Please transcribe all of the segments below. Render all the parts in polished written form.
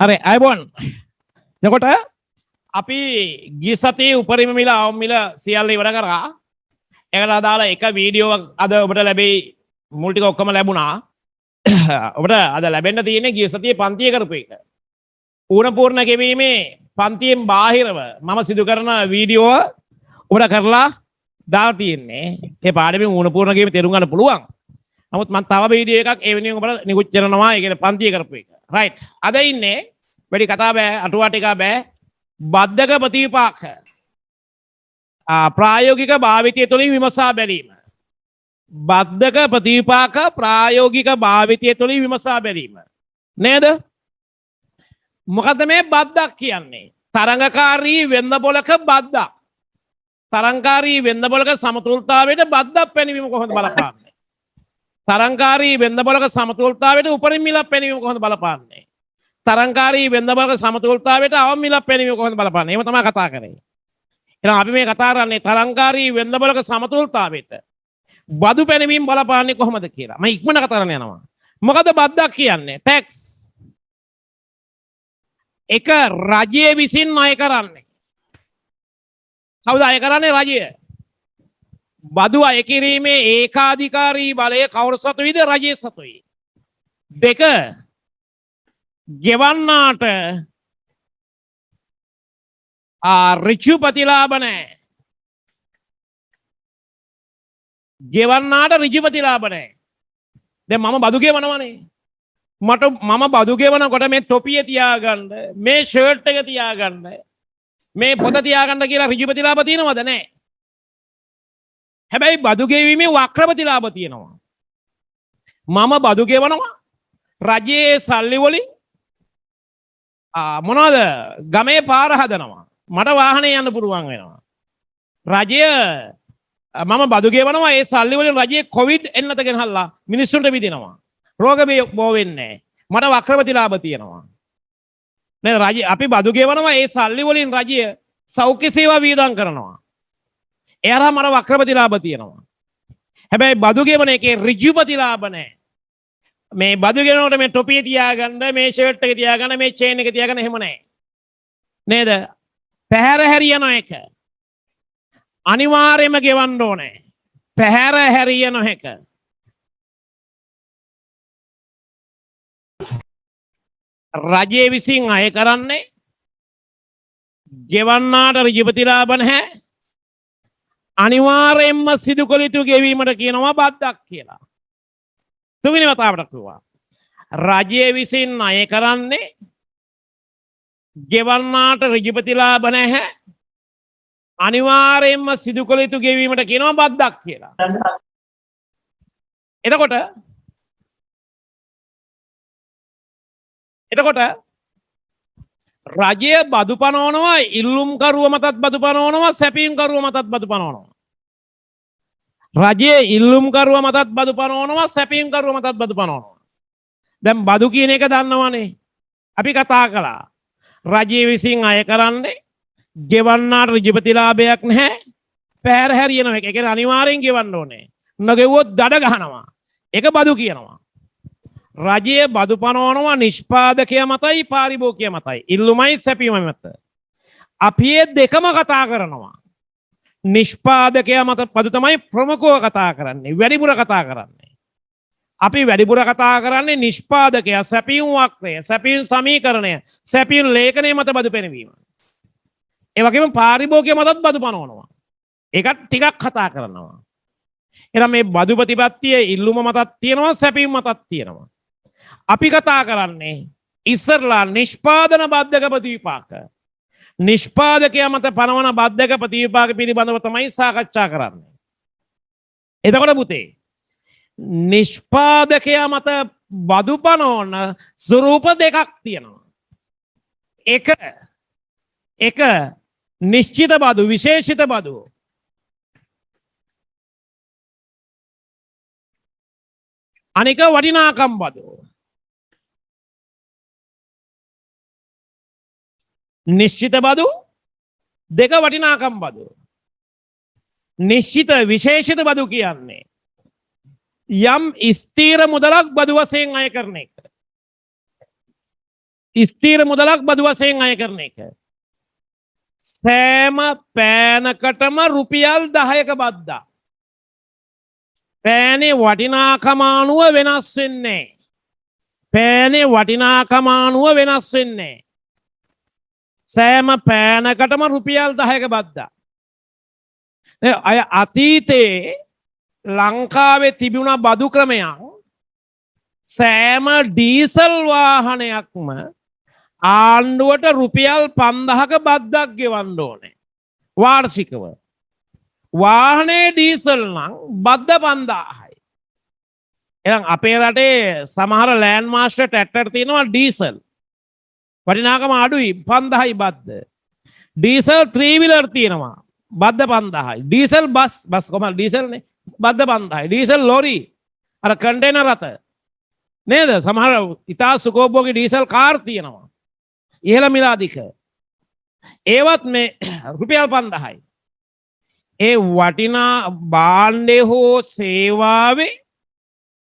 හරි අයබෝන්. එතකොට අපි ගිය සතියේ උපරිම මිල අවම මිල සියල්ල ඉවර කරා. ඒකට අදාළ එක වීඩියෝවක් අද ඔබට ලැබෙයි. මුල් ටික ඔක්කොම ලැබුණා. ඔබට අද ලැබෙන්න තියෙන්නේ ගිය සතියේ පන්තිය කරපු එක. ඌණ පූර්ණ ගෙවීමේ පන්තියෙන් බාහිරව මම සිදු කරන වීඩියෝ ඔබට කරලා දාලා තියෙන්නේ. ඒ පාඩමෙන් ඌණ පූර්ණ ගෙවීම තේරුම් ගන්න පුළුවන්. නමුත් මම තව වීඩියෝ එකක් ඒ වෙනුවෙන් ඔබට නිකුත් කරනවා. ඒ කියන්නේ පන්තිය කරපු එක. රයිට්. අද ඉන්නේ වැඩි කතා බෑ අටුවා ටික බෑ. බද්ධක ප්‍රතිවිපාක ප්‍රායෝගික භාවිතය තුළින් විමසා බැලීම. බද්ධක ප්‍රතිවිපාක ප්‍රායෝගික භාවිතය තුළින් විමසා බැලීම. නේද? මොකද මේ බද්දක් කියන්නේ? තරංගකාරී වෙන්දපොලක බද්දක්. තරංගකාරී වෙන්දපොලක සමතුලිතතාවයට බද්දක් පැනවීම කොහොමද බලපාන්නේ? තරංගකාරී වෙන්දපොලක සමතුලිතතාවයට උපරිම මිලක් පැනවීම කොහොමද බලපාන්නේ? තරංගකාරී වෙන්දපොලක සමතුලිතතාවයට අවම මිලක් පැනවීම කොහොමද බලපාන්නේ? එහෙම තමයි කතා කරන්නේ. එහෙනම් අපි මේ කතා කරන්නේ තරංගකාරී වෙන්දපොලක සමතුලිතතාවයට බදු පැනවීම බලපාන්නේ කොහොමද කියලා. මම ඉක්මනට කතා කරන්න යනවා. මොකද බද්දක් කියන්නේ? ටැක්ස්. එක රජය විසින් අය කරන්නේ. කවුද අය කරන්නේ? රජය. බදු අය කිරීමේ ඒකාධිකාරී බලය කවුරු සතුයිද? රජයේ සතුයි. දෙක ගෙවන්නාට ඍජු ප්‍රතිලාභ නැහැ. ගෙවන්නාට ඍජු ප්‍රතිලාභ නැහැ. දැන් මම බදු ගෙවනවනේ. මම බදු ගෙවනකොට මේ ටොපිය තියාගන්න, මේ ෂර්ට් එක තියාගන්න, මේ පොත තියාගන්න කියලා ඍජු ප්‍රතිලාභ තියෙනවද? නැහැ. හැබැයි බදු ගෙවීමේ වක්‍ර ප්‍රතිලාභ තියෙනවා. මම බදු ගෙවනවා රජයේ සල්ලි වලින් මොනවද ගමේ පාර හදනවා. මට වාහනේ යන්න පුළුවන් වෙනවා. රජය මම බදු ගෙවනවා ඒ සල්ලි වලින් රජයේ කොවිඩ් එන්නත ගෙනහල්ලා මිනිස්සුන්ට විදිනවා. රෝග බෝ වෙන්නේ මට වක්‍ර ප්‍රතිලාභ තියෙනවා. නේද? රජය අපි බදු ගෙවනවා ඒ සල්ලි වලින් රජය සෞඛ්‍ය සේවා වියදම් කරනවා. එයාලා මට වක්‍ර ප්‍රතිලාභ තියෙනවා. හැබැයි බදු ගෙවන එකේ ඍජු ප්‍රතිලාභ නැහැ. මේ බදු ගෙනනකොට මේ ටොපිය තියාගන්න, මේ ෂර්ට් එක තියාගන්න, මේ චේන් එක තියාගන්න එහෙම නැහැ. නේද? පැහැර හැරියන එක අනිවාර්යයෙන්ම ගෙවන්න ඕනේ. පැහැර හැරියන එක. රජයේ විසින් අය කරන්නේ ගෙවන්නාට ඍජු ප්‍රතිලාභ නැහැ. අනිවාර්යයෙන්ම සිදු කළ යුතු ගෙවීමට කියනවා බද්දක් කියලා. තුන්වෙනි වතාවට කිව්වා. රජයේ විසින් අය කරන්නේ ගෙවන්නාට ඍජු ප්‍රතිලාභ නැහැ. අනිවාර්යයෙන්ම සිදු කළ යුතු ගෙවීමට කියනවා බද්දක් කියලා. එතකොට රජය බදු පනවනවා, ඉල්ලුම් කරුව මතත් බදු පනවනවා, සැපීම් කරුව මතත් බදු පනවනවා. රජයේ ඉල්ලුම් කරුව මතත් බදු පනවනවා, සැපීම් කරුව මතත් බදු පනවනවා. දැන් බදු කියන එක දන්නවනේ. අපි කතා කළා. රජයේ විසින් අය කරන්නේ ගෙවන්නාට ඍජු ප්‍රතිලාභයක් නැහැ. පැහැර හැරියන එක. ඒ කියන්නේ අනිවාර්යෙන් ගෙවන්න ඕනේ. නොගෙවුවොත් දඩ ගහනවා. ඒක බදු කියනවා. රජයේ බදු පනවනවා නිෂ්පාදකයා මතයි පාරිභෝගිකයා මතයි. ඉල්ලුමයි සැපීමයි මත. අපි මේ දෙකම කතා කරනවා. නිෂ්පාදකයා මත බදු තමයි ප්‍රමුඛව කතා කරන්නේ. වැඩිපුර කතා කරන්නේ. අපි වැඩිපුර කතා කරන්නේ නිෂ්පාදකයා, සැපීම් වක්‍රය, සැපීම් සමීකරණය, සැපීම් ලේඛනය මත බදු පෙනවීම. ඒ වගේම පාරිභෝගිකයා මතත් බදු පනවනවා. ඒකත් ටිකක් කතා කරනවා. එහෙනම් මේ බදු ප්‍රතිපත්තිය ඉල්ලුම මතත් තියෙනවා, සැපීම් මතත් තියෙනවා. අපි කතා කරන්නේ ඉස්සරලා නිෂ්පාදන බද්ධක ප්‍රතිවිපාක. නිෂ්පාදකයා මත පනවන බද්ධක ප්‍රතිවිපාක පිළිබඳව තමයි සාකච්ඡා කරන්නේ. එතකොට පුතේ නිෂ්පාදකයා මත බදු පනවන ස්වරූප දෙකක් තියෙනවා. එක නිශ්චිත බදු, විශේෂිත බදු. අනික වටිනාකම් බදු. නිශ්චිත බදු, දෙක වටිනාකම් බදු. නිශ්චිත විශේෂිත බදු කියන්නේ යම් ස්ථීර මුදලක් බදු වශයෙන් අය කරන එක. ස්ථීර මුදලක් බදු වශයෙන් අය කරන එක. සෑම පෑනකටම රුපියල් 10ක බද්දා. පෑනේ වටිනාකම අනුව වෙනස් වෙන්නේ. පෑනේ වටිනාකම අනුව වෙනස් වෙන්නේ. සෑම පෑනකටම රුපියල් 10ක බද්දා. අය අතීතයේ ලංකාවේ තිබුණ බදු ක්‍රමයක් සෑම ඩීසල් වාහනයක්ම ආණ්ඩුවට රුපියල් 5000ක බද්දක් ගෙවන්න ඕනේ වාර්ෂිකව. වාහනේ ඩීසල් නම් බද්ද 5000යි. එහෙනම් අපේ රටේ සමහර ලෑන්ඩ් මාස්ටර් ට්‍රැක්ටර් තියෙනවා ඩීසල්. වටිනාකම අඩුයි 5000යි බද්ද. ඩීසල් 3 wheeler තියෙනවා බද්ද 5000යි. ඩීසල් බස් කොහමද ඩීසල්නේ බද්ද 5000යි. ඩීසල් ලොරි අර කන්ටේනර් රථ නේද? සමහර ඉතා සුකෝභෝගී ඩීසල් කාර් තියෙනවා. ඉහළ මිල අධික. ඒවත් මේ රුපියල් 5000යි. ඒ වටිනා භාණ්ඩේ හෝ සේවාවේ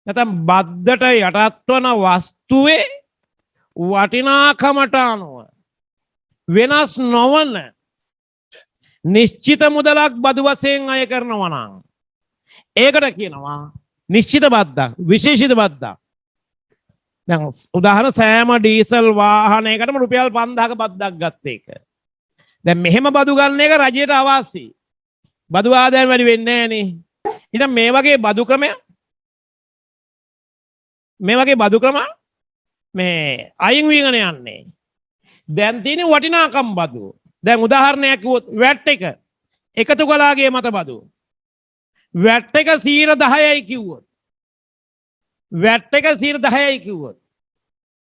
නැත්නම් බද්දට යටත් වන වස්තුවේ වටිනාකමට අනුව වෙනස් නොවන නිශ්චිත මුදලක් බදු වශයෙන් අය කරනවා නම් ඒකට කියනවා නිශ්චිත බද්දක්, විශේෂිත බද්දක්. දැන් උදාහරණ සෑම ඩීසල් වාහනයකටම රුපියල් 5000ක බද්දක් ගත්ත එක. දැන් මෙහෙම බදු ගන්න එක රජයට අවාසියි. බදු ආදායම වැඩි වෙන්නේ නැහැ නේ. ඉතින් මේ වගේ බදු ක්‍රම මේ අයින් වීගෙන යන්නේ. දැන් තියෙන වටිනාකම් බදු. දැන් උදාහරණයක් කිව්වොත් වැට් එක එකතු කළාගේ මත බදු. වැට් එක 10%යි කිව්වොත්. වැට් එක 10%යි කිව්වොත්.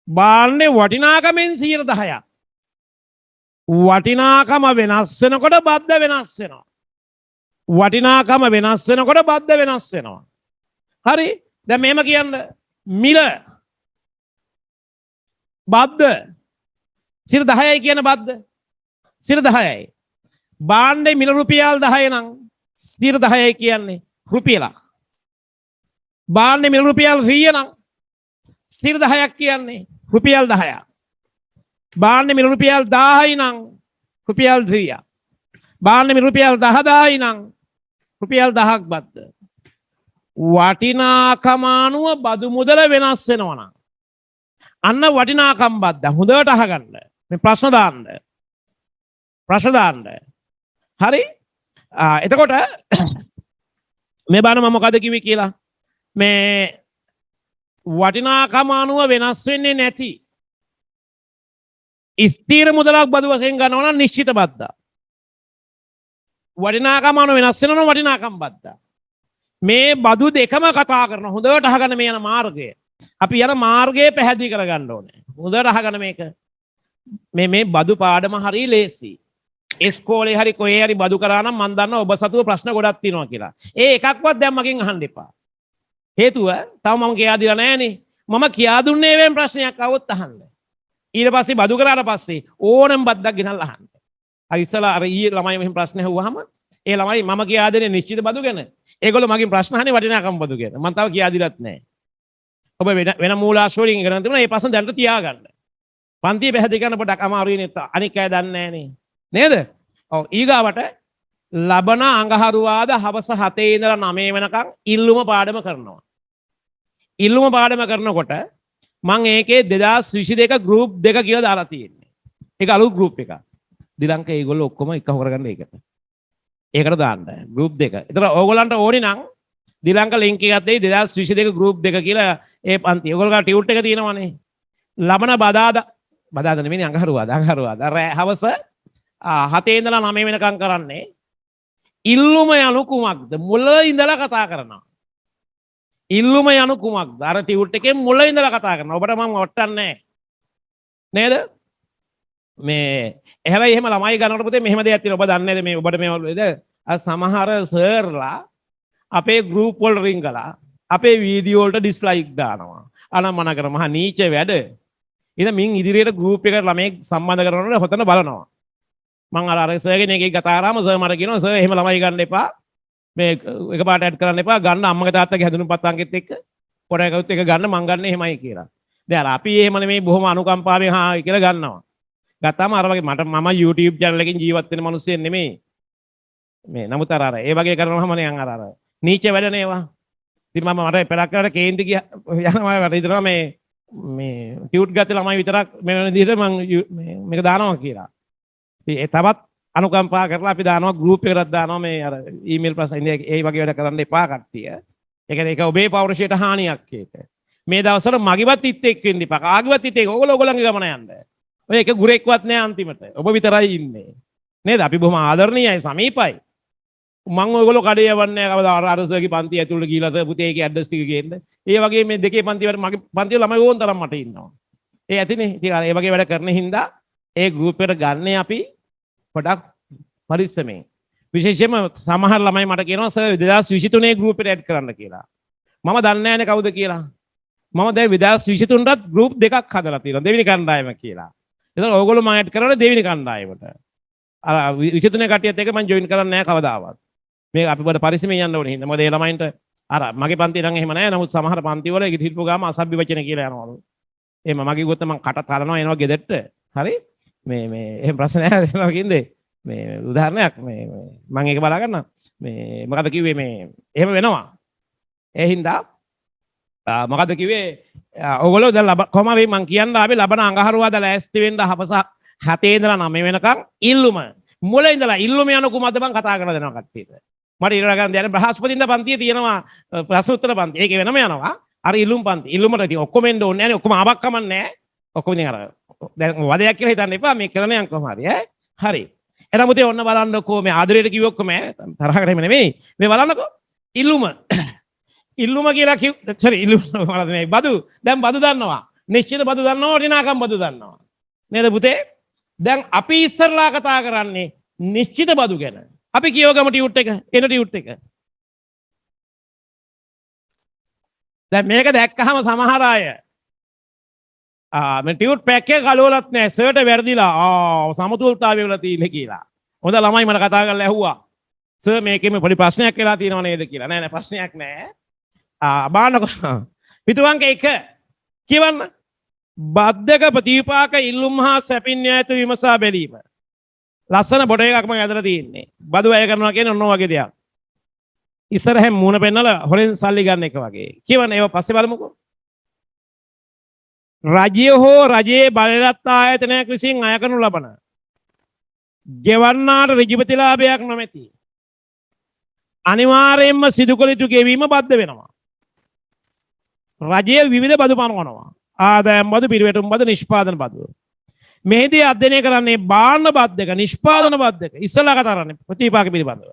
බාන්නේ වටිනාකමෙන් 10%ක්. වටිනාකම වෙනස් වෙනකොට බද්ද වෙනස් වෙනවා. වටිනාකම වෙනස් වෙනකොට බද්ද වෙනස් වෙනවා. හරි? දැන් මෙහෙම කියන්න මිල බද්ද 10%යි කියන බද්ද 10%යි. බාණ්ඩේ මිල රුපියල් 10 නම් 10%යි කියන්නේ රුපියලක්. බාණ්ඩේ මිල රුපියල් 100 නම් 10%ක් කියන්නේ රුපියල් 10ක්. බාණ්ඩේ මිල රුපියල් 1000යි නම් රුපියල් 100ක්. බාණ්ඩේ මිල රුපියල් 10000යි නම් රුපියල් 1000ක් බද්ද. වටිනාකම අනුව බදු මුදල වෙනස් වෙනවා නම් අන්න වටිනාකම් බද්ද. හොඳට අහගන්න. මේ ප්‍රශ්න දාන්න. හරි? එතකොට මේ බාන මම මොකද කිව්වේ කියලා. මේ වටිනාකම අනුව වෙනස් වෙන්නේ නැති ස්ථීර මුදලක් බදු වශයෙන් ගන්නවා නම් නිශ්චිත බද්දා. වටිනාකම අනුව වෙනස් වෙනවා වටිනාකම් බද්දා. මේ බදු දෙකම කතා කරන හොඳට අහගන්න මේ යන මාර්ගය. අපි යන මාර්ගය පැහැදිලි කරගන්න ඕනේ. හොඳට අහගන්න මේක. මේ බදු පාඩම හරි ලේසි. ඉස්කෝලේ හරි කොහේ හරි බදු කරා නම් මම දන්නවා ඔබ සතුව ප්‍රශ්න ගොඩක් තියෙනවා කියලා. ඒ එකක්වත් දැන් මගෙන් අහන්න එපා. හේතුව තව මම කියා දීලා නැහනේ. මම කියා දුන්නේ වෙන ප්‍රශ්නයක් આવොත් අහන්න. ඊට පස්සේ බදු කරාට පස්සේ ඕනම බද්දක් ගෙනල්ලා අහන්න. අර ඉස්සලා අර ඊයේ ළමයි මෙහෙම ප්‍රශ්න ඇහුවාම ඒ ළමයි මම කියා දෙන්නේ නිශ්චිත බදු ගැන. ඒගොල්ලෝ මගෙන් ප්‍රශ්න අහන්නේ වටිනාකම් බදු ගැන. මම තව කියා දීලත් නැහැ. ඔබ වෙන මූලාශ්‍ර වලින් ඉගෙන ගන්න තිබුණා. මේ ප්‍රශ්න දැනට තියාගන්න. පන්තිය පැහැදිලි කරන පොඩක් අමාරුයි නේද? අනික් අය දන්නේ නැහනේ. නේද? ඔව් ඊගාවට ලබන අඟහරුවාද හවස 7 ඉඳලා 9 වෙනකන් ඉල්ලුම පාඩම කරනවා. ඉල්ලුම පාඩම කරනකොට මම ඒකේ 2022 ගෲප් 2 කියලා දාලා තියෙන්නේ. ඒක අලුත් ගෲප් එකක්. දිලංක ඒගොල්ලෝ ඔක්කොම එකව කරගන්න ඒකට. ඒකට දාන්න ගෲප් 2. ඒතර ඕගොල්ලන්ට ඕනි නම් දිලංක ලින්ක් එකක් දෙයි 2022 ගෲප් 2 කියලා ඒ පන්ති. ඕගොල්ලෝ ටියුට් එක තියෙනවනේ. ලබන බදාදා නෙමෙයි අඟහරුවාද රෑ හවස 7 ඉඳලා 9 වෙනකම් කරන්නේ ඉල්ලුම යනු කුමක්ද? මුල ඉඳලා කතා කරනවා. ඉල්ලුම යනු කුමක්ද? අර ටියුට් එකේ මුල ඉඳලා කතා කරනවා. ඔබට මම වටන්නේ නේද? මේ හැබැයි එහෙම ළමයි ගන්නකොට පුතේ මෙහෙම දෙයක් තියෙනවා. ඔබ දන්නේ නැද මේ ඔබට මේ සමහර සර්ලා අපේ ගෲප් වල රින් කළා අපේ වීඩියෝ වලට ඩිස්ලයික් දානවා. අනම්මන කර මහා නීච වැඩ. ඉතින් මින් ඉදිරියට ගෲප් එකට ළමයි සම්බන්ධ කරනකොට හොතන බලනවා. මං අර සර්ගෙන් එකේ කතා කරාම සර් මට කියනවා සර් එහෙම ළමයි ගන්න එපා. මේ එකපාරට ඇඩ් කරන්න එපා. ගන්න අම්මගේ තාත්තගේ හැදුණු පත් අංකෙත් එක්ක පොඩ එකකුත් එක ගන්න මං ගන්න එහෙමයි කියලා. දැන් අපි එහෙම නෙමෙයි බොහොම අනුකම්පාවෙන් හා කියලා ගන්නවා. ගත්තාම අර වගේ මම YouTube channel එකකින් ජීවත් වෙන මිනිස්සෙක් නෙමෙයි. මේ නමුත් අර ඒ වගේ කරනවම නිකන් අර නීච වැඩ නේවා. ඉතින් මම මට පෙරක් කරලා කේන්ති යනවා මට හිතනවා මේ කියුට් ගත්ත ළමයි විතරක් මේ වෙන විදිහට මම මේක දානවා කියලා. ඉතින් ඒ තවත් අනුකම්පා කරලා අපි දානවා ගෲප් එකකට දානවා මේ අර ඊමේල් ප්‍රශ්න ඒ වගේ වැඩ කරන්න එපා කට්ටිය. ඒ කියන්නේ ඒක ඔබේ පෞරුෂයට හානියක් ඒක. මේ දවස්වල මගේවත් ඉත් එක්ක වෙන්න එපා. කාගේවත් ඉත් එක්ක ඕගොල්ලෝගේ ගමන යන්න. ඔය එක ගුරෙක්වත් නෑ අන්තිමට. ඔබ විතරයි ඉන්නේ. නේද? අපි බොහොම ආදරණීයයි සමීපයි. මම ඔයගොල්ලෝ කඩේ යවන්නේ කවදා අර අරසගේ පන්ති ඇතුළට ගිහිලාද පුතේ ඒකේ ඇඩ්‍රස් ටික ගේන්න. ඒ වගේ මේ දෙකේ පන්ති වල මගේ පන්ති වල ළමයි ඕන තරම් මට ඉන්නවා. ඒ ඇතිනේ. ඉතින් ඒ වගේ වැඩ කරන හින්දා ඒ ගෲප් එකට ගන්න අපි පොඩක් පරිස්සමෙන්. විශේෂයෙන්ම සමහර ළමයි මට කියනවා සර් 2023 ගෲප් එකට ඇඩ් කරන්න කියලා. මම දන්නේ නැහැනේ කවුද කියලා. මම දැන් 2023ටත් ගෲප් දෙකක් හදලා තියෙනවා. දෙවෙනි කණ්ඩායම කියලා. ඒතකොට ඕගොල්ලෝ මම ඇඩ් කරන්නේ දෙවෙනි කණ්ඩායමට. අර 23 කට්ටියත් එක්ක මම ජොයින් කරන්නේ නැහැ කවදාවත්. මේ අපි බඩ පරිස්සමෙන් යන්න ඕනේ හින්දා. මොකද ඒ ළමයින්ට අර මගේ පන්තිය නම් එහෙම නැහැ. නමුත් සමහර පන්ති වල හිටපු ගාම අසභ්‍ය වචන කියලා යනවලු. එහෙම මගේ ගොත්ත මම කට තරනවා එනවා ගෙදරට. හරි? මේ එහෙම ප්‍රශ්න නැහැ දෙනවා කින්දේ. මේ උදාහරණයක් මේ මම ඒක බලා ගන්න. මේ මොකද කිව්වේ මේ එහෙම වෙනවා. ඒ හින්දා මොකද කිව්වේ ඕගොල්ලෝ දැන් කොහොම හරි මං කියන්න ආවේ ලබන අඟහරුවාදා ලෑස්ති වෙන්න හපස 7 ඉඳලා 9 වෙනකන් ඉල්ලුම මුල ඉඳලා ඉල්ලුම යන කුමද්ද මං කතා කරලා දෙනවා කට්ටියට. මට ඉරණ ගන්න දැන් බ්‍රහස්පතින්දා පන්තියේ තියෙනවා ප්‍රශ්න උත්තර පන්ති. ඒකේ වෙනම යනවා. අර ඉල්ලුම් පන්ති. ඉල්ලුමට ඉතින් ඔක්කොම එන්න ඕනේ නැහැ නේ. ඔක්කොම ආවක් කමන්නේ නැහැ. ඔක්කොම ඉතින් අර දැන් වදයක් කියලා හිතන්න එපා. මේ කරන යන් කොහොම හරි ඈ. හරි. එහෙනම් මුතේ ඔන්න බලන්නකෝ මේ ආදරයට කිව්ව ඔක්කොම තරහකට එමෙ නෙමෙයි. මේ බලන්නකෝ. ඉල්ලුම. ඉල්ලුම කියලා කිව් සෝරි ඉල්ලුම වලද නෙමෙයි. බදු. දැන් බදු දන්නවා. නිශ්චිත බදු දන්නවා. වටිනාකම් බදු දන්නවා. නේද පුතේ? දැන් අපි ඉස්සරලා කතා කරන්නේ නිශ්චිත බදු ගැන. අපි කියවගම ටියුට් එක එන ටියුට් එක. දැන් මේක දැක්කහම සමහර අය මේ ටියුට් පැක් එක කලවලත් නැහැ. සර්ට වැරදිලා සමතුලිතතාවය වෙලා තියෙන්නේ කියලා. හොඳ ළමයි මට කතා කරලා ඇහුවා. සර් මේකෙම පොඩි ප්‍රශ්නයක් වෙලා තියෙනව නේද කියලා. නෑ නෑ ප්‍රශ්නයක් නෑ. බාන්නකෝ. පිටුවංක 1 කියවන්න. බද්ධක ප්‍රතිපාක ඉල්ලුම් හා සැපින් න්‍යායත විමසා බැලීම. ලස්සන බොඩ එකක් මම ඇදලා තියෙන්නේ. බදු අය කරනවා කියන්නේ ඔන්න වගේ දෙයක්. ඉස්සරහෙන් මූණ පෙන්නලා හොරෙන් සල්ලි ගන්න එක වගේ. කියවන්න ඒව පස්සේ බලමුකෝ. රජය හෝ රජයේ බලවත් ආයතනයක් විසින් අය කරනු ලබන ගෙවන්නාට ඍජුපතිලාභයක් නොමැති අනිවාර්යයෙන්ම සිදු කළ යුතු ගෙවීම බද්ධ වෙනවා. රජය විවිධ බදු පනවනවා. ආදායම් බදු, පිරිවැටුම් බදු, නිෂ්පාදන බදු. මෙහිදී අධ්‍යයනය කරන්නේ බාණ්ඩ බද්දක, නිෂ්පාදන බද්දක. ඉස්සලා කතා කරන්නේ ප්‍රතිපාක පිළිබඳව.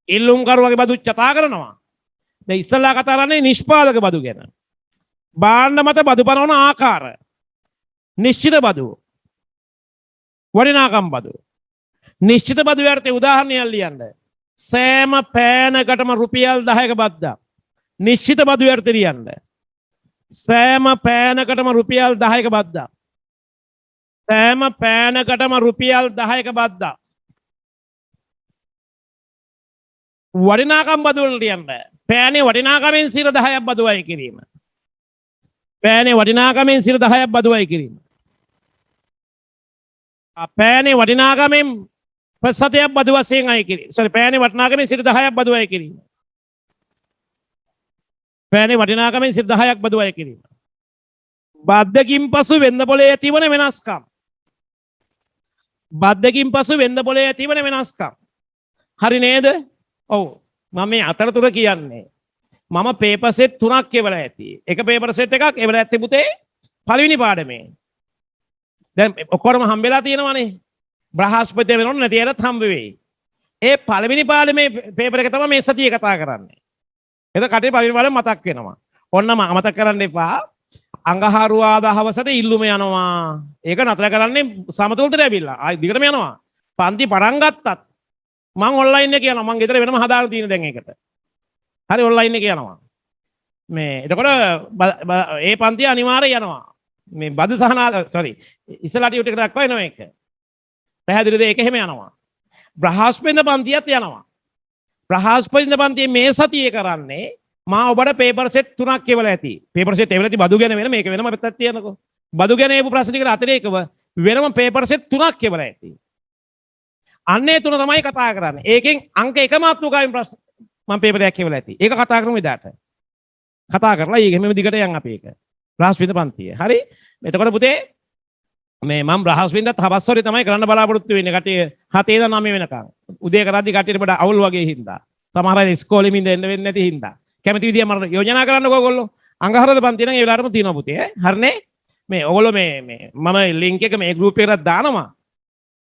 ඉල්ලුම් කරුවගේ බදු කතා කරනවා. දැන් ඉස්සලා කතා කරන්නේ නිෂ්පාදක බදු ගැන. බාණ්ඩ මත බදු පනවන ආකාර. නිශ්චිත බදු. වටිනාකම් බදු. නිශ්චිත බදු යටතේ උදාහරණයක් ලියන්න. සෑම පෑනකටම රුපියල් 10ක බද්දක්. නිශ්චිත බදු යටතේ ලියන්න. සෑම පෑනකටම රුපියල් 10ක බද්දක්. සෑම පෑනකටම රුපියල් 10ක බද්දක්. වටිනාකම් බදු වලට ලියන්න. පෑනේ වටිනාකමෙන් 10ක් බදු අය කිරීම. පෑනේ වටිනාකමෙන් 10ක් බදු අය කිරීම. පෑනේ වටිනාකමෙන් ප්‍රතිශතයක් බදු වශයෙන් අය කිරීම. සෝරි පෑනේ වටිනාකමෙන් 10ක් බදු අය කිරීම. පෑනේ වටිනාකමෙන් 10ක් බදු අය කිරීම. බද්දකින් පසු වෙන්ද පොලේ ඇතිවන වෙනස්කම්. බද්දකින් පසු වෙන්ද පොලේ ඇතිවන වෙනස්කම්. හරි නේද? ඔව්. මම මේ අතරතුර කියන්නේ. මම පේපර් සෙට් 3ක් එවලා ඇති. එක පේපර් සෙට් එකක් එවලා ඇත්තේ පුතේ පළවෙනි පාඩමේ. දැන් ඔක්කොම හම්බෙලා තියෙනවනේ. බ්‍රහස්පතිය වෙනොත් නැති අයටත් හම්බ වෙයි. ඒ පළවෙනි පාඩමේ පේපර් එක තමයි මේ සතියේ කතා කරන්නේ. එතකොට කටේ පළවෙනි පාඩම මතක් වෙනවා. ඔන්න මතක් කරන්න එපා. අඟහරුවාදා හවසට ඉල්ලුම යනවා. ඒක නතර කරන්නේ සමතුලිතට ඇවිල්ලා. ආයි දිගටම යනවා. පන්ති පටන් ගත්තත් මම ඔන්ලයින් එකේ යනවා. මම ගෙදර වෙනම හදාගෙන තියෙන දැන් ඒකට. හරි ඔන්ලයින් එකේ යනවා. මේ එතකොට ඒ පන්තිය අනිවාර්යයෙන් යනවා. මේ බදු සහනා සෝරි ඉස්සලා ටියුට් එකට දක්වා එනවා ඒක. පැහැදිලිද? ඒක එහෙම යනවා. බ්‍රහස්පතින්ද පන්තියත් යනවා. බ්‍රහස්පතින්ද පන්තියේ මේ සතියේ කරන්නේ මා ඔබට පේපර් සෙට් 3ක් කියවලා ඇති. පේපර් සෙට් එවලා ඇති බදු ගැන වෙන මේක වෙනම පැත්තක් තියනකෝ. බදු ගැන ඒපු ප්‍රශ්න ටිකට අතිරේකව වෙනම පේපර් සෙට් 3ක් කියවලා ඇති. අන්නේ 3 තමයි කතා කරන්නේ. ඒකෙන් අංක 1 මාතෘකාවෙන් ප්‍රශ්න මම පේපර් එකක් කියවලා ඇති. ඒක කතා කරමු එදාට. කතා කරලා ඊගෙ මෙහෙම දිගට යන් අපි ඒක. බ්‍රහස්පතින්ද පන්තිය. හරි? එතකොට පුතේ මේ මම බ්‍රහස්පතින්දත් හවස්වරේ තමයි කරන්න බලාපොරොත්තු වෙන්නේ. කට්ටිය 7 ඉඳන් 9 වෙනකන්. උදේ කරද්දි කට්ටියට වඩා අවුල් වගේ හින්දා. සමහර අය ඉස්කෝලෙම ඉඳ එන්න වෙන්නේ නැති හින්දා. කැමති විදිය මම යෝජනා කරන්නකෝ ඔයගොල්ලෝ. අඟහරුවාද පන්තිය නම් ඒ වෙලාවටම තියෙනවා පුතේ. හරිනේ? මේ ඔයගොල්ලෝ මේ මම ලින්ක් එක මේ ගෲප් එකකට දානවා.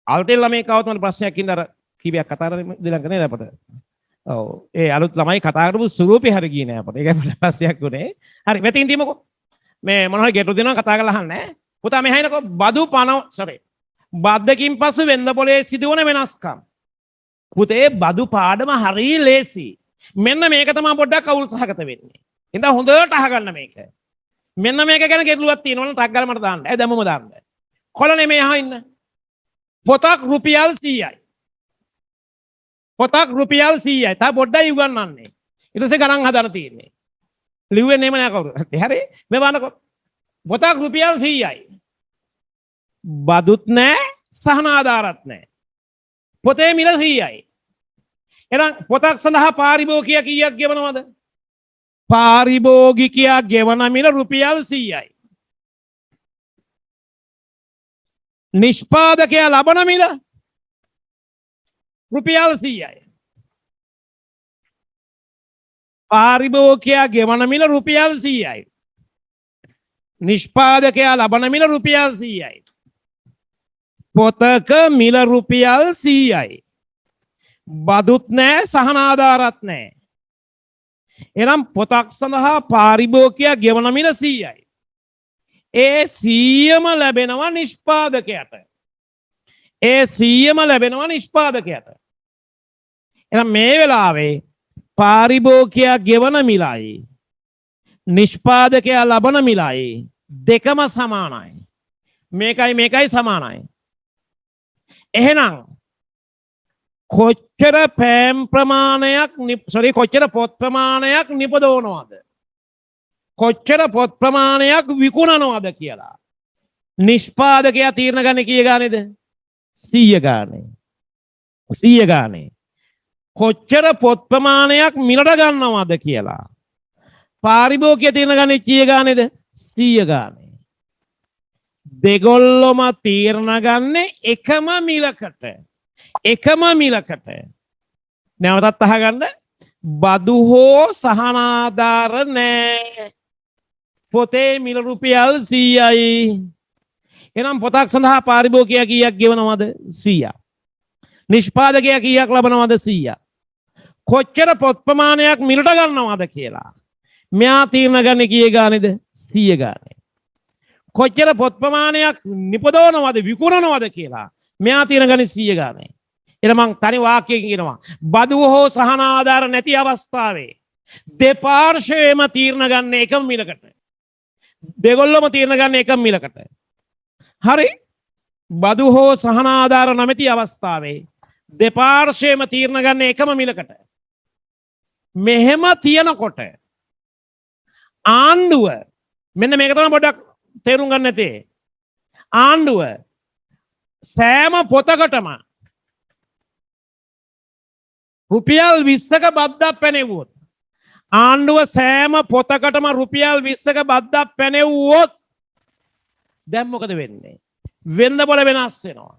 අලුතෙන් ළමයි කවවත් මට ප්‍රශ්නයක් ඉඳලා අර කීපයක් කතා කරලා දෙලංග නේද අපට. ඔව් ඒ අලුත් ළමයි කතා කරපු ස්වරූපේ හරිය ගියේ නෑ අපට. ඒකයි මට ප්‍රශ්නයක් උනේ. හරි මෙතින් තියමුකෝ. මේ මොන හරි ගැටලු දෙනවා කතා කරලා අහන්නේ. පුතා මේ හයිනකෝ බදු බද්දකින් පසු වෙන්ද පොලේ සිදුවන වෙනස්කම්. පුතේ බදු පාඩම හරිය ලේසි. මෙන්න මේක තමයි පොඩ්ඩක් අවුල් සහගත වෙන්නේ. ඉතින් හොඳට අහගන්න මේක. මෙන්න මේක ගැන ගැටලුවක් තියෙනවනම් ටක් ගාලා මට දාන්න. දැම්මම දාන්න. කොළ නෙමෙයි අහින්න. පොතක් රුපියල් 100යි. පොතක් රුපියල් 100යි. තා පොඩ්ඩයි උගන්වන්නේ. ඊට පස්සේ ගණන් හදන්න තියෙන්නේ. ලිව්වෙන්නේ නෑ කවුරු. හරි. මේ බලන්නකො. පොතක් රුපියල් 100යි. බදුත් නෑ සහන ආධාරත් නෑ. පොතේ මිල 100යි. එහෙනම් පොතක් සඳහා පාරිභෝගිකයා කීයක් ගෙවනවද? පාරිභෝගිකයා ගෙවන මිල රුපියල් 100යි. නිෂ්පාදකයා ලබන මිල රුපියල් 100යි. පාරිභෝගිකයා ගෙවන මිල රුපියල් 100යි. නිෂ්පාදකයා ලබන මිල රුපියල් 100යි. පොතක මිල රුපියල් 100යි. බදුත් නෑ සහන ආධාරත් නෑ. එනම් පොතක් සඳහා පාරිභෝගිකයා ගෙවන මිල 100යි. ඒ 100ම ලැබෙනවා නිෂ්පාදකයට. ඒ 100ම ලැබෙනවා නිෂ්පාදකයට. එහෙනම් මේ වෙලාවේ පාරිභෝගිකයා ගෙවන මිලයි නිෂ්පාදකයා ලබන මිලයි දෙකම සමානයි. මේකයි සමානයි. එහෙනම් කොච්චර පෑම් ප්‍රමාණයක් කොච්චර පොත් ප්‍රමාණයක් නිපදවනවද? කොච්චර පොත් ප්‍රමාණයක් විකුණනවද කියලා නිෂ්පාදකයා තීරණ ගන්න කීය ගානේද? 100 ගානේ. 100 ගානේ. කොච්චර පොත් ප්‍රමාණයක් මිලට ගන්නවද කියලා පාරිභෝගිකයා තීරණ ගන්න කීය ගානේද? 100 ගානේ. දෙගොල්ලොම තීරණ ගන්න එකම මිලකට. එකම මිලකට. නැවතත් අහගන්න. බදු හෝ සහන ආධාර නෑ. පොතේ මිල රුපියල් 100යි. එහෙනම් පොතක් සඳහා පාරිභෝගිකයා කීයක් ගෙවනවද? 100ක්. නිෂ්පාදකයා කීයක් ලබනවද? 100ක්. කොච්චර පොත් ප්‍රමාණයක් මිලට ගන්නවද කියලා මෙයා තීරණ ගන්න කීය ගානේද? 100 ගානේ. කොච්චර පොත් ප්‍රමාණයක් නිපදවනවද විකුණනවද කියලා මෙයා තීරණ ගන්න 100 ගානේ. එන මං තනි වාක්‍යයකින් කියනවා බදු හෝ සහන ආධාර නැති අවස්ථාවේ දෙපාර්ශ්වයේම තීරණ ගන්න එකම මිලකට. දෙගොල්ලොම තීරණ ගන්න එකම මිලකට. හරි? බදු හෝ සහන ආධාර නැමැති අවස්ථාවේ දෙපාර්ශ්වයේම තීරණ ගන්න එකම මිලකට. මෙහෙම තියනකොට ආණ්ඩුව මෙන්න මේක තමයි පොඩ්ඩක් තේරුම් ගන්න නැතේ. ආණ්ඩුව සෑම පොතකටම රුපියල් 20ක බද්දක් පැනෙවුවොත් ආණ්ඩුව සෑම පොතකටම රුපියල් 20ක බද්දක් පැනෙවුවොත් දැන් මොකද වෙන්නේ? වෙළඳපොළ වෙනස් වෙනවා.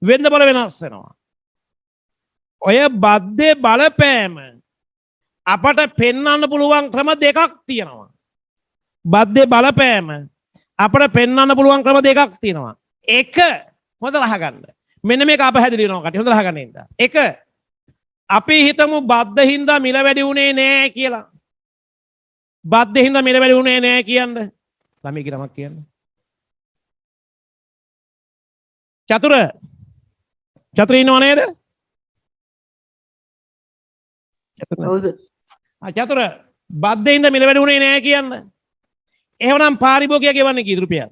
වෙළඳපොළ වෙනස් වෙනවා. ඔය බද්දේ බලපෑම අපට පෙන්වන්න පුළුවන් ක්‍රම දෙකක් තියෙනවා. බද්දේ බලපෑම අපට පෙන්වන්න පුළුවන් ක්‍රම දෙකක් තියෙනවා. එක හොඳට අහගන්න. මෙන්න මේක අපහැදිලි වෙනවා කටි. හොඳට අහගන්න ඉන්න. එක අපි හිතමු බද්ද හින්දා මිල වැඩි වුණේ නෑ කියලා. බද්ද හින්දා මිල වැඩි වුණේ නෑ කියන්න. ළමයිගේ නමක් කියන්න. චතුර ඉන්නව නේද? චතුර බද්ද හින්දා මිල වැඩි වුණේ නෑ කියන්න. එහෙනම් පාරිභෝගිකයා ගෙවන්නේ කීයද රුපියල්?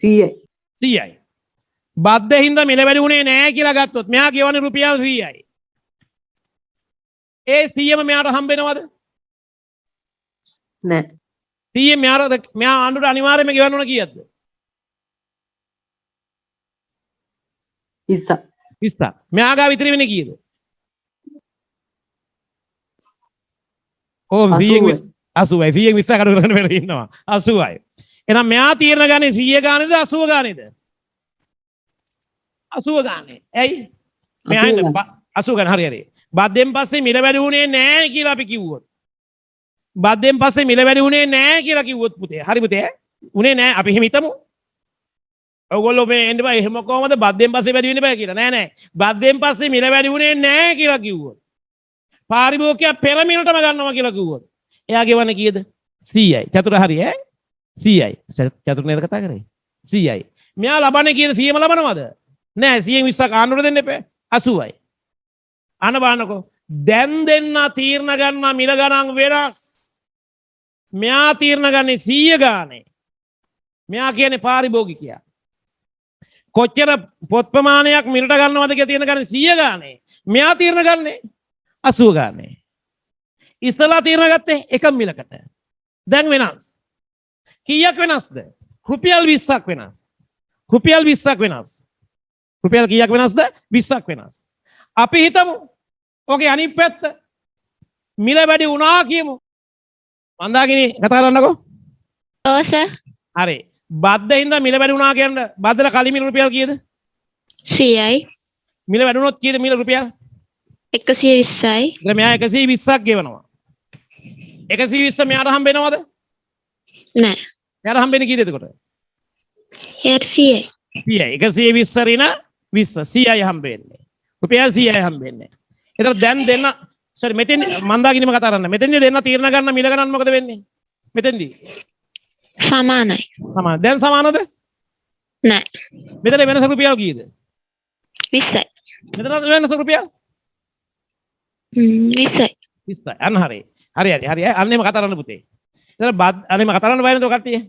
100යි. 100යි. බද්ද හින්දා මිල වැඩි වුණේ නෑ කියලා ගත්තොත් මෙයා ගෙවන්නේ රුපියල් 100යි. ඒ 100ම මෙයාට හම්බ වෙනවද? නෑ. 100 මෙයා ආණ්ඩුවට අනිවාර්යයෙන්ම ගෙවන්න ඕන කීයක්ද? 20ක්. 20ක්. මෙයා ගාව ඉතිරි වෙන්නේ කීයද? ඕ 80යි 20ක් අඩු කරගෙන වෙලා ඉන්නවා 80යි. එහෙනම් මෙයා තීරණ ගන්නේ 100 ගානේද 80 ගානේද? 80 ගානේ. ඇයි? මෙයා 80 ගාන හරි හරි. බද්දෙන් පස්සේ මිල වැඩි වුණේ නැහැ කියලා අපි කිව්වොත්. බද්දෙන් පස්සේ මිල වැඩි වුණේ නැහැ කියලා කිව්වොත් පුතේ. හරි පුතේ. උනේ නැහැ. අපි එහෙම හිතමු. ඔයගොල්ලෝ මේ එන්න බෑ. එහෙම කොහමද බද්දෙන් පස්සේ වැඩි වෙන්න බෑ කියලා. නෑ නෑ. බද්දෙන් පස්සේ මිල වැඩි වුණේ නැහැ කියලා කිව්වොත්. පාරිභෝගිකයා පෙර මිලටම ගන්නවා කියලා කිව්වොත්. එයා ගෙවන්නේ කීයද? 100යි. චතුර හරි ඈ? 100යි. චතුර නේද කතා කරේ? 100යි. මෙයා ලබන්නේ කීයද? 100ම ලබනවද? නෑ 100න් 20ක් ආන්නට දෙන්න එපා. 80යි. අන්න බලන්නකෝ. දැන් දෙන්න තීරණ ගන්න මිල ගණන් වෙනස්. මෙයා තීරණ ගන්නේ 100 ගානේ. මෙයා කියන්නේ පාරිභෝගිකයා. කොච්චර පොත් ප්‍රමාණයක් මිලට ගන්නවද කියලා තීරණ ගන්නේ 100 ගානේ. මෙයා තීරණ ගන්නේ 80 ගානේ. ඉස්සලා තීරණ ගත්තේ එක මිලකට. දැන් වෙනස්. කීයක් වෙනස්ද? රුපියල් 20ක් වෙනස්. රුපියල් 20ක් වෙනස්. රුපියල් කීයක් වෙනස්ද? 20ක් වෙනස්. අපි හිතමු ඔකේ අනිත් පැත්ත මිල වැඩි වුණා කියමු. මන්දාකිනි කතා කරන්නකෝ. ඔව් සර්. හරි. බද්ද හින්දා මිල වැඩි වුණා කියන්නේ බද්දට කලින් මිල රුපියල් කීයද? 100යි. මිල වැඩි වුණොත් කීයද මිල රුපියල්? 120යි. දැන් මෙයා 120ක් ගෙවනවා. 120 මෙයාට හම්බ වෙනවද? නෑ. මෙයාට හම්බෙන්නේ කීයද එතකොට? එයාට 100යි. 100යි. 120 රින 20 100යි හම්බ වෙන්නේ. රුපියල් 100යි හම්බ වෙන්නේ. එතකොට දැන් දෙන්න සෝරි මෙතෙන් මන්දාකිනිම කතා කරන්න. මෙතෙන්දී දෙන්න තීරණ ගන්න මිල ගණන් මොකද වෙන්නේ? මෙතෙන්දී සමානයි. සමාන. දැන් සමානද? නෑ. මෙතන වෙනස රුපියල් කීයද? 20යි. මෙතන වෙනස රුපියල් 20යි. 20යි. අන්න හරි. හරි. අන්න එහෙම කතා කරන්න පුතේ. එතන අන්නේම කතා කරන්න බයනද ඔය කට්ටිය?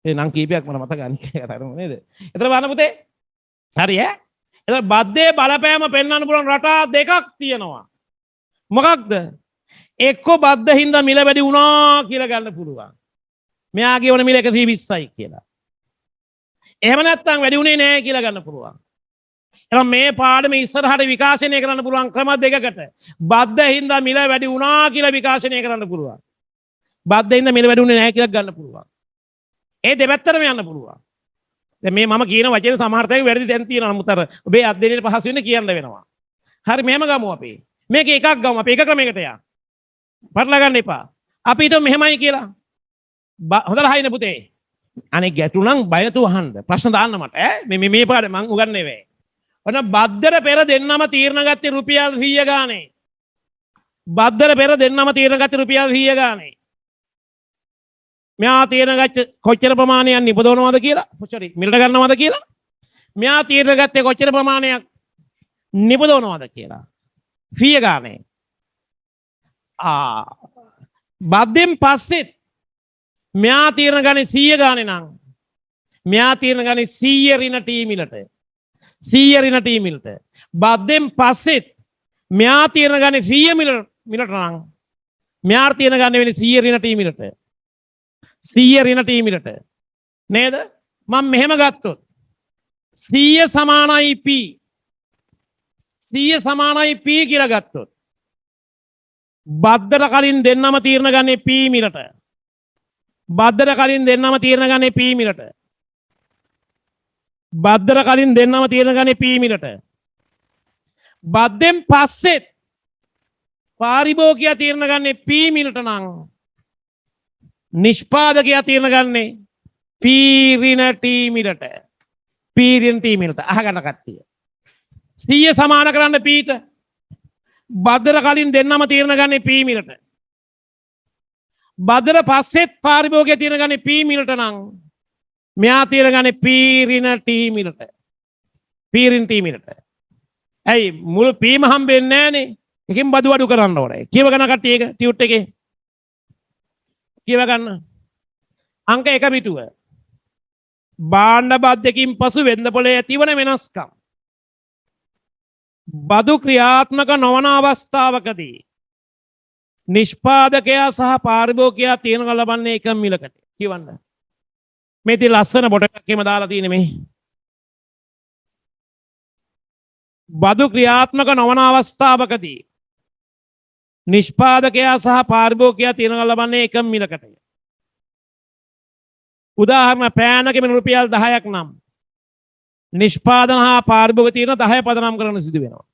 ඒ නම් කීපයක් මම මතක අනික කතා කරමු නේද? එතන බලන්න පුතේ. හරි ඈ. එතන බද්දේ බලපෑම පෙන්වන්න පුළුවන් රටා දෙකක් තියෙනවා. මොකක්ද? එක්ක බද්ද හින්දා මිල වැඩි වුණා කියලා ගන්න පුළුවන්. මෙයාගේ ඕන මිල 120යි කියලා. එහෙම නැත්නම් වැඩි වුණේ නැහැ කියලා ගන්න පුළුවන්. එහෙනම් මේ පාඩම ඉස්සරහට විකාශනය කරන්න පුළුවන් ක්‍රම දෙකකට. බද්ද හින්දා මිල වැඩි වුණා කියලා විකාශනය කරන්න පුළුවන්. බද්ද හින්දා මිල වැඩි වුණේ නැහැ කියලා ගන්න පුළුවන්. ඒ දෙපැත්තටම යන්න පුළුවන්. දැන් මේ මම කියන වචනේ සමහර තැන් වැරදි දැන් තියෙනවා. නමුත් අර ඔබේ අධ්‍යයනයේ පහසු වෙන්න කියන්න වෙනවා. හරි මෙහෙම ගමු අපි. මේක එකක් ගමු. අපි එක ක්‍රමයකට යන්න. පටල ගන්න එපා. අපි හිතමු මෙහෙමයි කියලා. හොඳට හයින පුතේ. අනේ ගැටුණම් බයතු අහන්න. ප්‍රශ්න දාන්න මට ඈ. මේ පාඩේ මං උගන්වන්නේ වේ. ඔන්න බද්දට පෙර දෙන්නම තීරණ ගත්තේ රුපියල් 100 ගානේ. බද්දට පෙර දෙන්නම තීරණ ගත්තේ රුපියල් 100 ගානේ. මෙයා තීරණ ගත්ත කොච්චර ප්‍රමාණයක් නිපදවනවද කියලා. සෝරි මිලට ගන්නවද කියලා. මෙයා තීරණ ගත්තේ කොච්චර ප්‍රමාණයක් නිපදවනවද කියලා. 100 ගානේ. බද්දෙන් පස්සෙත් මෙයා තීරණ ගන්නේ 100 ගානේ නම් මෙයා තීරණ ගන්නේ 100 රින ටී මිලට 100 රින ටී මිලට බද්දෙන් පස්සෙත් මෙයා තීරණ ගන්නේ 100 මිලට නම් මෙයා තීරණ ගන්න වෙන්නේ 100 රින ටී මිලට 100 රින ටී මිලට නේද මම මෙහෙම ගත්තොත් 100 සමානයි p 100 සමානයි p කියලා ගත්තොත් බද්දට කලින් දෙන්නම තීරණ ගන්නේ p මිලට බද්දට කලින් දෙන්නම තීරණ ගන්නේ p මිලට බද්දට කලින් දෙන්නම තීරණ ගන්නේ p මිලට බද්දෙන් පස්සෙත් පාරිභෝගිකයා තීරණ ගන්නේ p මිලට නම් නිෂ්පාදකයා තීරණ ගන්නේ p ඍණ t මිලට p ඍණ t මිලට අහගන්න කට්ටිය 100 සමාන කරන්න p ට බද්දට කලින් දෙන්නම තීරණ ගන්නේ p මිලට බද්දට පස්සෙත් පාරිභෝගිකයා තීරණ ගන්නේ p මිලට නම් මෙයා තීරණ ගන්නේ p ඍණ t මිලට p ඍණ t මිලට ඇයි මුළු p ම හම්බෙන්නේ නැහනේ එකෙන් බදු අඩු කරන්න ඕනේ කියව ගන්න කට්ටිය ඒක ටියුට් එකේ කියව ගන්න අංක 1 පිටුව භාණ්ඩ බද්දකින් පසු වෙළඳ පොලේ ඇතිවන වෙනස්කම් බදු ක්‍රියාත්මක නොවන අවස්ථාවකදී නිෂ්පාදකයා සහ පාරිභෝගිකයා තීරණ ලබන්නේ එකම මිලකට කියවන්න. මේ ඉතින් ලස්සන බොට එකක් එහෙම දාලා තියෙන්නේ මේ. බදු ක්‍රියාත්මක නොවන අවස්ථාවකදී නිෂ්පාදකයා සහ පාරිභෝගිකයා තීරණ ලබන්නේ එකම මිලකට. උදාහරණ පෑනක මිල රුපියල් 10ක් නම් නිෂ්පාදන හා පාරිභෝගික තීරණ 10 පදනම් කරන්න සිදු වෙනවා.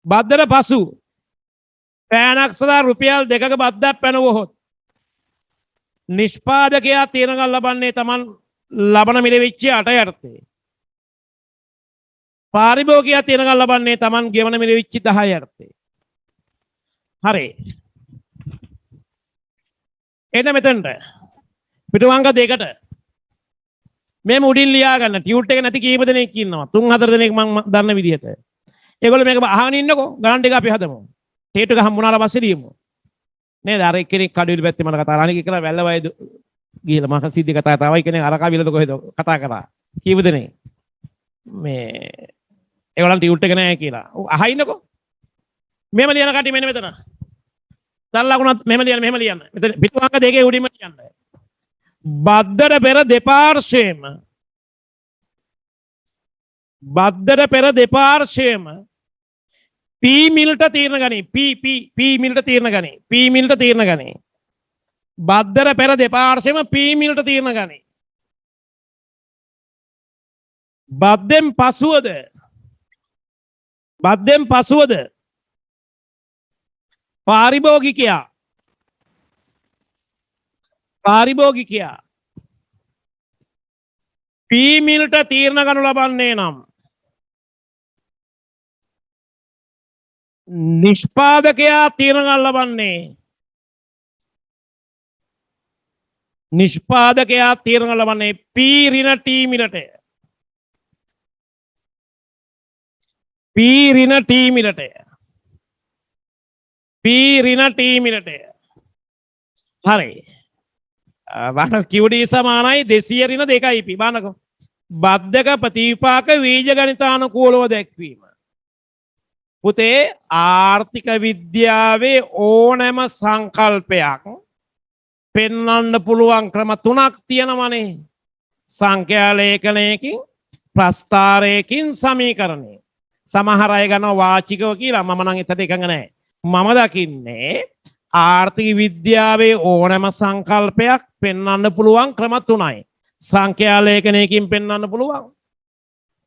බද්දට පසු පෑනක් සඳහා රුපියල් 2ක බද්දක් පැනවුවහොත් නිෂ්පාදකයා තීරණ ලබන්නේ Taman ලබන මිල වෙච්ච 8 යටතේ. පාරිභෝගිකයා තීරණ ලබන්නේ Taman ගෙවන මිල වෙච්ච 10 යටතේ. හරි. එන්න මෙතනට පිටුවංග දෙකට මේ මුඩින් ලියා ගන්න ටියුට් එක නැති කීප දෙනෙක් ඉන්නවා 3-4 දෙනෙක් මම දන්න විදිහට ඒගොල්ලෝ මේක අහගෙන ඉන්නකෝ ගණන් ටික අපි හදමු ටේට් එක හම්බුනාට පස්සේ ලියමු නේද අර එක්කෙනෙක් කඩුවිලි පැත්තේ මම කතා කරා අනික කියලා වැල්ල වයද ගිහලා මම සිද්ධි කතා තාවයි කෙනෙක් අරකා විලද කොහෙද කතා කරා කීප දෙනෙක් මේ ඒගොල්ලන් ටියුට් එක නැහැ කියලා අහින්නකෝ මෙහෙම ලියන කටි මෙන්න මෙතන තල්ලකුණත් මෙහෙම ලියන්න මෙතන පිටුවංග දෙකේ උඩින්ම ලියන්න බද්දට පෙර දෙපාර්ශ්වයේම පී මිල්ට තීරණ ගනී පී මිල්ට තීරණ ගනී පී මිල්ට තීරණ ගනී බද්දට පෙර දෙපාර්ශ්වයේම පී මිල්ට තීරණ ගනී බද්දෙන් පසුවද පාරිභෝගිකයා පී මිල්ට තීරණ ගනු ලබන්නේ නම් නිෂ්පාදකයා තීරණ ගන්න ලබන්නේ පී ඍණ ටී මිලට හරි වන කිව්ඩී සමානයි 200 ඍණ 2යි පි බලන්නකෝ බද්ධක ප්‍රතිවිපාක වීජ ගණිතානුකූලව දැක්වීම පුතේ ආර්ථික විද්‍යාවේ ඕනෑම සංකල්පයක් පෙන්වන්න පුළුවන් ක්‍රම 3ක් තියෙනවනේ සංඛ්‍යා ලේඛනයකින් ප්‍රස්ථාරයකින් සමීකරණය සමහර අය ගන්නවා වාචිකව කියලා මම නම් එතට එකඟ නැහැ මම දකින්නේ ආර්ථික විද්‍යාවේ ඕනෑම සංකල්පයක් පෙන්වන්න පුළුවන් ක්‍රම 3යි. සංඛ්‍යා ලේඛනයකින් පෙන්වන්න පුළුවන්.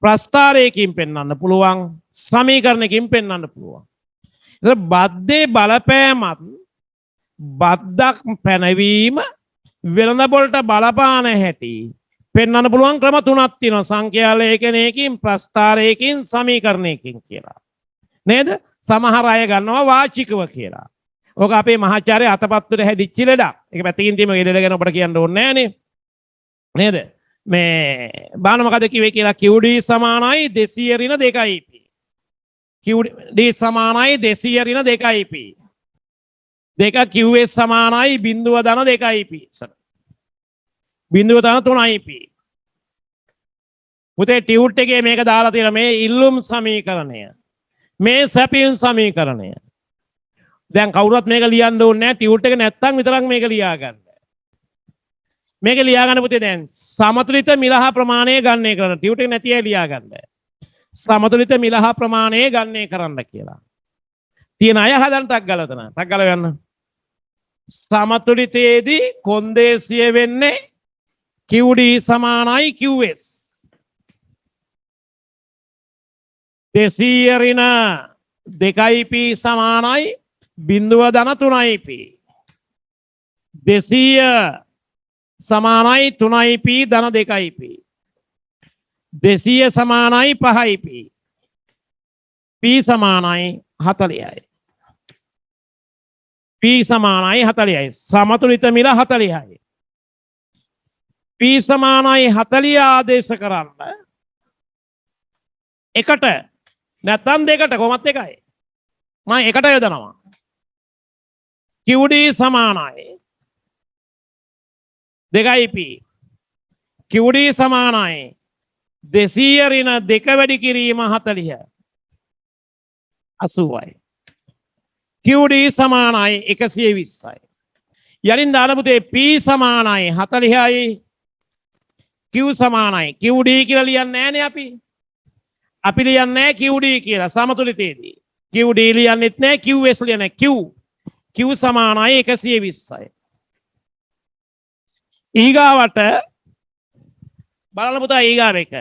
ප්‍රස්ථාරයකින් පෙන්වන්න පුළුවන්. සමීකරණයකින් පෙන්වන්න පුළුවන්. ඒතර බද්දේ බලපෑමත් බද්දක් පැනවීම වෙළඳ පොළට බලපාන හැටි පෙන්වන්න පුළුවන් ක්‍රම 3ක් තියෙනවා. සංඛ්‍යා ලේඛනයකින් ප්‍රස්ථාරයකින් සමීකරණයකින් කියලා. නේද? සමහර අය ගන්නවා වාචිකව කියලා. ඕක අපේ මහාචාර්ය අතපත්තුට හැදිච්ච ලෙඩක්. ඒක පැත්තකින් තියෙම ඒ ලෙඩ ගැන ඔබට කියන්න ඕනේ නෑනේ. නේද? මේ බාන මොකද කිව්වේ කියලා QD සමානයි 200 ඍණ 2යි p. QD සමානයි 200 ඍණ 2යි p. දෙක QS සමානයි 0.2යි p. බිඳුව ධන 3යි p. පුතේ ටියුට් එකේ මේක දාලා තියෙන මේ ඉල්ලුම් සමීකරණය. මේ සැපියුම් සමීකරණය. දැන් කවුරුත් මේක ලියන්න ඕනේ නැහැ ටියුට් එක නැත්තම් විතරක් මේක ලියා ගන්න. මේක ලියා ගන්න පුතේ දැන් සමතුලිත මිලහ ප්‍රමාණය ගණනය කරන්න ටියුට් එක නැති අය ලියා ගන්න. සමතුලිත මිලහ ප්‍රමාණය ගණනය කරන්න කියලා. තියෙන අය හදන්න ටක් ගාලා තන. ටක් ගාලා යන්න. සමතුලිතයේදී කොන්දේසිය වෙන්නේ QD සමානයි QS. 200 ඍණ 2යි p සමානයි 0.3යි p. 200 සමානයි 3යි p ධන 2යි p. 200 සමානයි 5යි p. p සමානයි 40යි. p සමානයි 40යි. සමතුලිත මිල 40යි. p සමානයි 40 ආදේශ කරන්න. එකට නැත්නම් දෙකට කොහොමත් එකයි. මම එකට යොදනවා. QD සමානයි 2යි p. QD සමානයි 200 ඍණ 2 වැඩි කිරීම 40. 80යි. QD සමානයි 120යි. යලින් දාන පුතේ P සමානයි 40යි. Q සමානයි. QD කියලා ලියන්නේ නැහනේ අපි. අපි ලියන්නේ නැහැ QD කියලා සමතුලිතයේදී. QD ලියන්නෙත් නැහැ QS ලියන්නේ Q සමානයි 120යි. ඊගාවට බලන්න පුතා ඊගාව එක.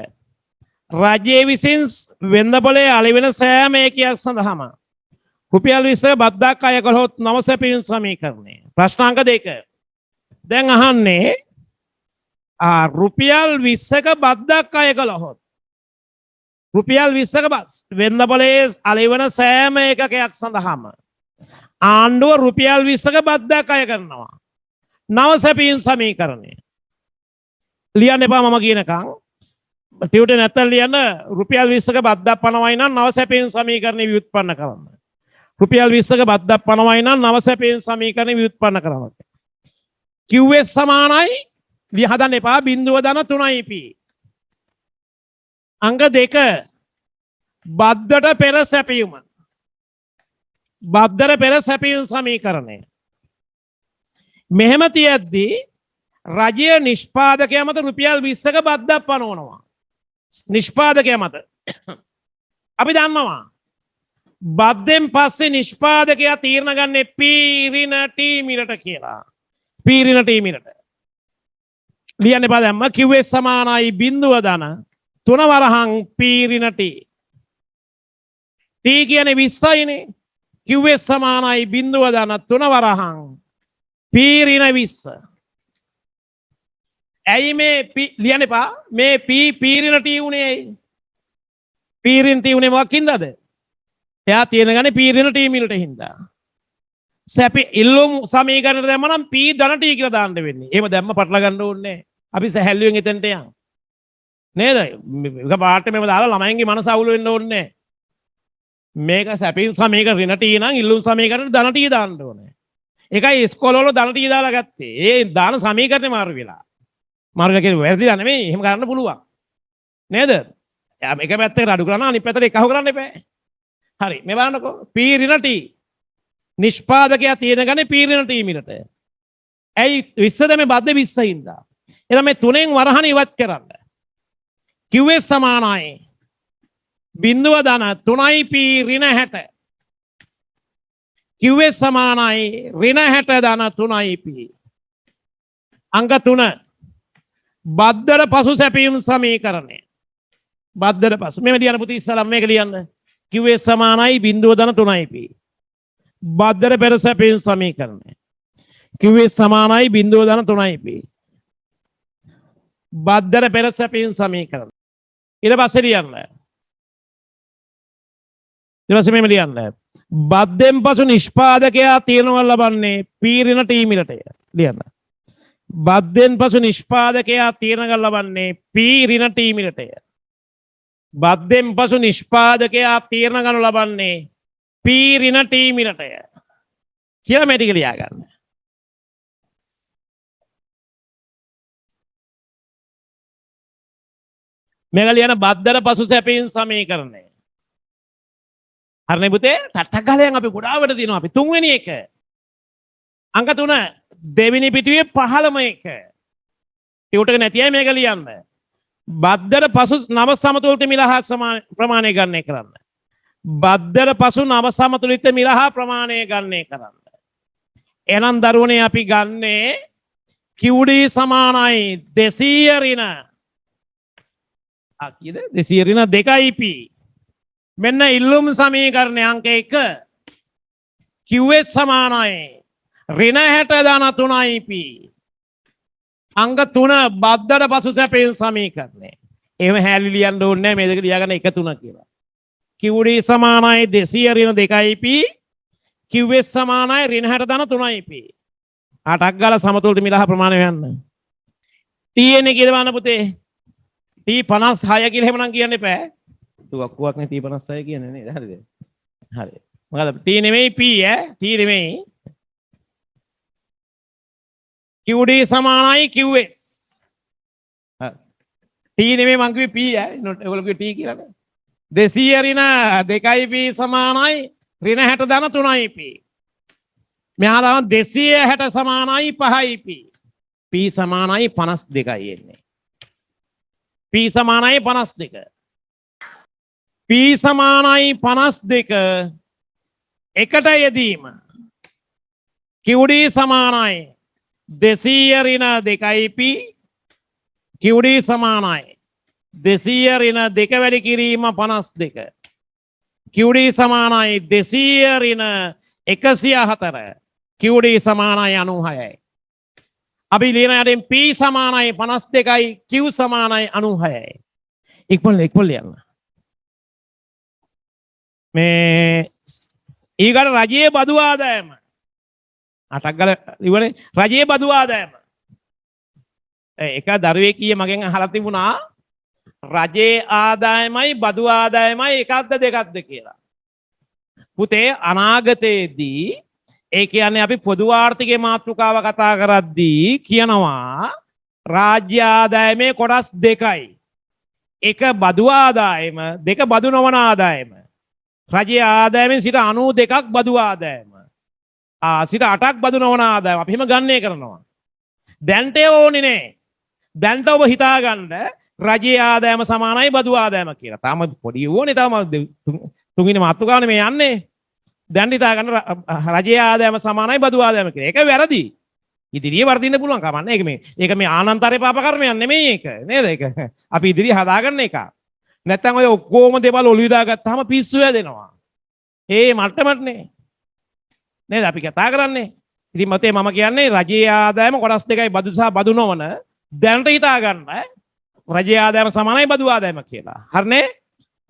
රජයේ විසින් වෙළඳපොලේ අලෙවෙන සෑම එකයක් සඳහාම රුපියල් 20ක බද්දක් අය කළොත් නව සැපයුම් සමීකරණය. ප්‍රශ්නාංක 2. දැන් අහන්නේ රුපියල් 20ක බද්දක් අය කළොත් රුපියල් 20ක වෙළඳපොලේ අලෙවෙන සෑම එකකයක් සඳහාම ආණ්ඩුව රුපියල් 20ක බද්දක් අය කරනවා. නව සැපයුම් සමීකරණය. ලියන්න එපා මම කියනකම්. ටියුටර් නැත්තම් ලියන්න රුපියල් 20ක බද්දක් පනවයි නම් නව සැපයුම් සමීකරණය ව්‍යුත්පන්න කරන්න. රුපියල් 20ක බද්දක් පනවයි නම් නව සැපයුම් සමීකරණය ව්‍යුත්පන්න කරන්න. QS සමානයි ලිය හදන්න එපා 0.3යි P. අංක 2 බද්දට පෙර සැපයුම. බද්දට පෙර සැපයුම් සමීකරණය. මෙහෙම තියද්දී රජය නිෂ්පාදකයා මත රුපියල් 20ක බද්දක් පනවනවා. නිෂ්පාදකයා මත අපි දන්නවා බද්දෙන් පස්සේ නිෂ්පාදකයා තීරණ ගන්නේ P ඍණ T මිලට කියලා. P ඍණ T මිලට. ලියන්න එපා දැම්ම QS සමානයි 0.3 වරහන් P ඍණ T. T කියන්නේ 20යිනේ. QS සමානයි 0.3 වරහන් P ඍණ 20. ඇයි මේ ලියන්න එපා මේ P ඍණ T උනේ ඇයි? P ඍණ T උනේ මොකක්ින්දද? එයා තියෙන ගන්නේ P ඍණ T මිලට හින්දා. සැපි ඉල්ලුම් සමීකරණයට දැම්ම නම් P ධන T කියලා දාන්න වෙන්නේ. එහෙම දැම්ම පටල ගන්න ඕනේ. අපි සැහැල්ලුවෙන් එතනට යන්. නේද? එක පාට මෙම දාලා ළමයින්ගේ මනස අවුල් වෙන්න ඕනේ. මේක සැපින් සමීකරණ ඍණ T නම් ඉල්ලුම් සමීකරණයට ධන T දාන්න ඕනේ. ඒකයි ඉස්කෝලවල ධන T දාලා ගත්තේ. ඒ දාන සමීකරණේ මාරු වෙලා. මාරු වෙලා කියන්නේ වැරදිලා නෙමෙයි. එහෙම කරන්න පුළුවන්. නේද? එක පැත්තකට අඩු කරනවා අනිත් පැත්තට එකහුව කරන්න එපා. හරි මේ බලන්නකෝ P ඍණ T නිෂ්පාදකයා තියෙන ගන්නේ P ඍණ T මිලට. ඇයි 20ද මේ බද්ද 20 ඉඳා. එහෙනම් මේ තුනෙන් වරහණ ඉවත් කරන්න. QS සමානයි 0.3යි P ඍණ 60. QS සමානයි ඍණ 60.3යි P. අංක 3 බද්දට පසු සැපයුම් සමීකරණය. බද්දට පසු මෙහෙම ලියන්න පුතේ ඉස්සලම මේක ලියන්න. QS සමානයි 0.3යි P. බද්දට පෙර සැපයුම් සමීකරණය. QS සමානයි 0.3යි P. බද්දට පෙර සැපයුම් සමීකරණය. ඊට පස්සේ ලියන්න. ඊට පස්සේ මෙහෙම ලියන්න. බද්දෙන් පසු නිෂ්පාදකයා තීරණය ලබන්නේ P ඍණ T මිලටය. ලියන්න. බද්දෙන් පසු නිෂ්පාදකයා තීරණය ලබන්නේ P ඍණ T මිලටය. බද්දෙන් පසු නිෂ්පාදකයා තීරණ ගනු ලබන්නේ P ඍණ T මිලටය කියලා මේ ටික ලියා ගන්න. මේක ලියන බද්දට පසු සැපයුම් සමීකරණය. හරිනේ පුතේ ටට්ටක් ගාලා යන් අපි ගොඩාවට දිනවා අපි තුන්වෙනි එක. අංක 3 දෙවෙනි පිටුවේ 15ම එක. ටියුටර් නැති අය මේක ලියන්න. බද්දට පසු නව සමතුලිත මිල හා ප්‍රමාණය ගණනය කරන්න. බද්දට පසු නව සමතුලිත මිල හා ප්‍රමාණය ගණනය කරන්න. එහෙනම් දරුවනේ අපි ගන්නේ QD සමානයි 200 ඍණ කීයද 200 ඍණ 2යි P. මෙන්න ඉල්ලුම් සමීකරණය අංක 1 QS සමානයි ඍණ 60.3යි P. අංක 3 බද්දට පසු සැපයුම් සමීකරණය. එහෙම හැලි ලියන්න ඕනේ නැහැ මේ දෙක ලියාගන්න 1 3 කියලා. QD සමානයි 200 ඍණ 2යි P. QS සමානයි ඍණ 60.3යි P. අටක් ගාලා සමතුලිත මිල හා ප්‍රමාණය හොයන්න. T එන්නේ කියලා බලන්න පුතේ. T 56 කියලා එහෙමනම් කියන්න එපා. තුවක්කුවක් නේ T 56 කියන්නේ නේද? හරිද? හරි. මොකද T නෙමෙයි P ඈ. T නෙමෙයි. QD සමානයි QS. T නෙමෙයි මං කිව්වේ P ඈ. ඔයගොල්ලෝ කිව්වේ T කියලා නේ. 200 ඍණ 2යි p සමානයි ඍණ 60 ධන 3යි p. මෙහා දාන 260 සමානයි 5යි p. p සමානයි 52යි එන්නේ. p සමානයි 52. p සමානයි 52 එකට යෙදීම QD සමානයි 200 ඍණ 2යි p. QD සමානයි 200 ඍණ 2 වැඩි කිරීම 52. QD සමානයි 200 ඍණ 104. QD සමානයි 96යි. අපි ලියන යටින් P සමානයි 52යි Q සමානයි 96යි. ඉක්මනට ලියන්න. මේ ඊගොල්ල රජයේ බදු ආදායම අටක් ගල ඉවරේ. රජයේ බදු ආදායම එක දරුවෙක් කීයේ මගෙන් අහලා තිබුණා රජයේ ආදායමයි බදු ආදායමයි එකක්ද දෙකක්ද කියලා. පුතේ අනාගතයේදී ඒ කියන්නේ අපි පොදු ආර්ථිකයේ මාතෘකාව කතා කරද්දී කියනවා රාජ්‍ය ආදායමේ කොටස් දෙකයි. එක බදු ආදායම දෙක බදු නොවන ආදායම. රජයේ ආදායමෙන් 92ක් බදු ආදායම. 8ක් බදු නොවන ආදායම. අපි එහෙම ගණනය කරනවා. දැන්ට ඕනේ නෑ. දැන්ට ඔබ හිතාගන්න රජයේ ආදායම සමානයි බදු ආදායම කියලා. තාම පොඩි ඕනේ තාම තුන්වෙනි මාතෘකාවනේ මේ යන්නේ. දැන් හිතාගන්න රජයේ ආදායම සමානයි බදු ආදායම කියලා. ඒක වැරදි. ඉදිරියේ වර්ධින්න පුළුවන් කමන්නේ. ඒක මේ ආනන්තරේ පාප කර්මයක් නෙමෙයි ඒක. නේද? ඒක අපි ඉදිරියේ හදාගන්න එක. නැත්තම් ඔය ඔක්කොම දේවල් ඔළුවේ දාගත්තාම පිස්සු වැදෙනවා. ඒ මට්ටමටනේ. නේද අපි කතා කරන්නේ. ඉතින් මතේ මම කියන්නේ රජයේ ආදායම කොටස් දෙකයි බදු සහ බදු නොවන. දැනට හිතාගන්න රජයේ ආදායම සමානයි බදු ආදායම කියලා. හරිනේ?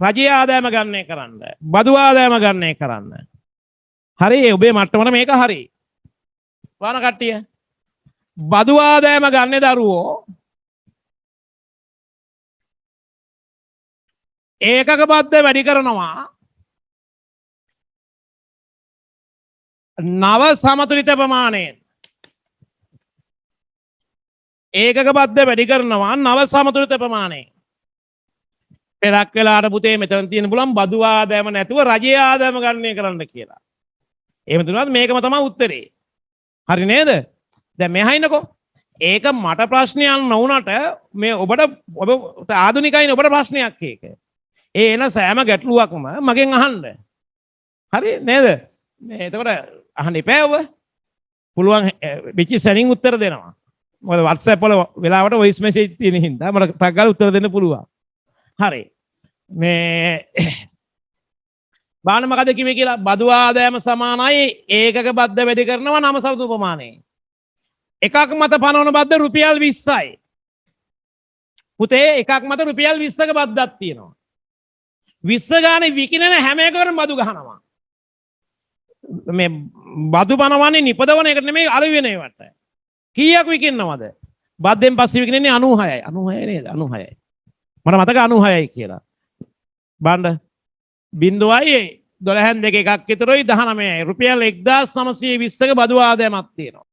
රජයේ ආදායම ගණනය කරන්න. බදු ආදායම ගණනය කරන්න. හරි ඔබේ මට්ටමට මේක හරි. වාන කට්ටිය. බදු ආදායම ගන්නේ දරුවෝ ඒකක බද්ද වැඩි කරනවා නව සමතුලිත ප්‍රමාණයෙන්. ඒකක බද්ද වැඩි කරනවා නව සමතුලිත ප්‍රමාණයෙන්. පෙරක් වෙලාට පුතේ මෙතන තියෙන පුළුවන් බදු ආදායම නැතුව රජයේ ආදායම ගණනය කරන්න කියලා. එහෙම දුන්නාත් මේකම තමයි උත්තරේ. හරි නේද? දැන් මෙහා ඒක මට ප්‍රශ්නයක් නොවුනට මේ ඔබට ආධුනිකයින් ඔබට ප්‍රශ්නයක් ඒක. ඒ එන සෑම ගැටලුවක්ම මගෙන් අහන්න. හරි නේද? මේ එතකොට අහන්න එපා ඔබ. පුළුවන් පිටි සැනින් උත්තර දෙනවා. මොකද WhatsApp වල වෙලාවට voice message තියෙන හින්දා මට ටක් ගාලා උත්තර දෙන්න පුළුවන්. හරි. මේ බාන මොකද කිව්වේ කියලා බදු ආදායම සමානයි ඒකක බද්ද වැඩි කරනවා නම සමතුලිත ප්‍රමාණය. එකක් මත පනවන බද්ද රුපියල් 20යි. පුතේ එකක් මත රුපියල් 20ක බද්දක් තියෙනවා. 20 ගානේ විකිනෙන හැම එකකටම බදු ගහනවා. මේ බදු පනවන්නේ නිපදවන එකට නෙමෙයි අලු වෙන ඒවට. කීයක් විකින්නවද? බද්දෙන් පස්සේ විකිනෙන්නේ 96යි. 96 නේද? 96යි. මට මතක 96යි කියලා. බණ්ඩ බින්දුවයි 12න් දෙක එකක් විතරයි 19යි. රුපියල් 1920ක බදු ආදායමක් තියෙනවා.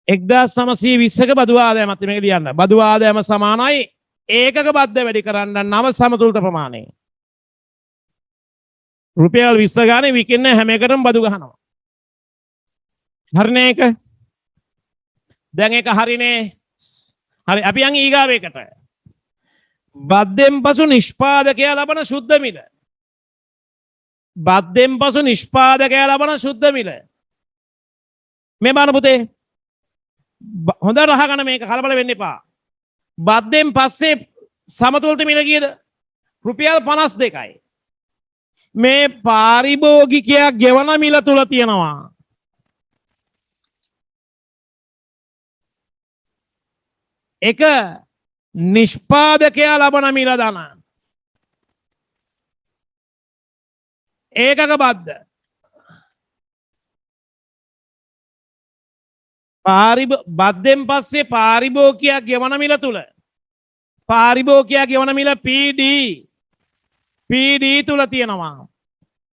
1920ක බදු ආදායමක් මේක ලියන්න. බදු ආදායම සමානයි ඒකක බද්ද වැඩි කරන්න නව සමතුලිත ප්‍රමාණය. රුපියල් 20 ගානේ විකින්න හැම එකටම බදු ගහනවා. හරිනේ ඒක? දැන් ඒක හරිනේ. හරි අපි යන් ඊගාව එකට. බද්දෙන් පසු නිෂ්පාදකයා ලබන ශුද්ධ මිල. බද්දෙන් පසු නිෂ්පාදකයා ලබන ශුද්ධ මිල. මේ බලන්න පුතේ. හොඳට අහගන්න මේක කලබල වෙන්න එපා. බද්දෙන් පස්සේ සමතුලිත මිල කීයද? රුපියල් 52යි. මේ පාරිභෝගිකයා ගෙවන මිල තුල තියෙනවා එක නිෂ්පාදකයා ලබන මිල දන ඒකක බද්ද බද්දෙන් පස්සේ පාරිභෝගිකයා ගෙවන මිල තුල පාරිභෝගිකයා ගෙවන මිල PD තුල තියෙනවා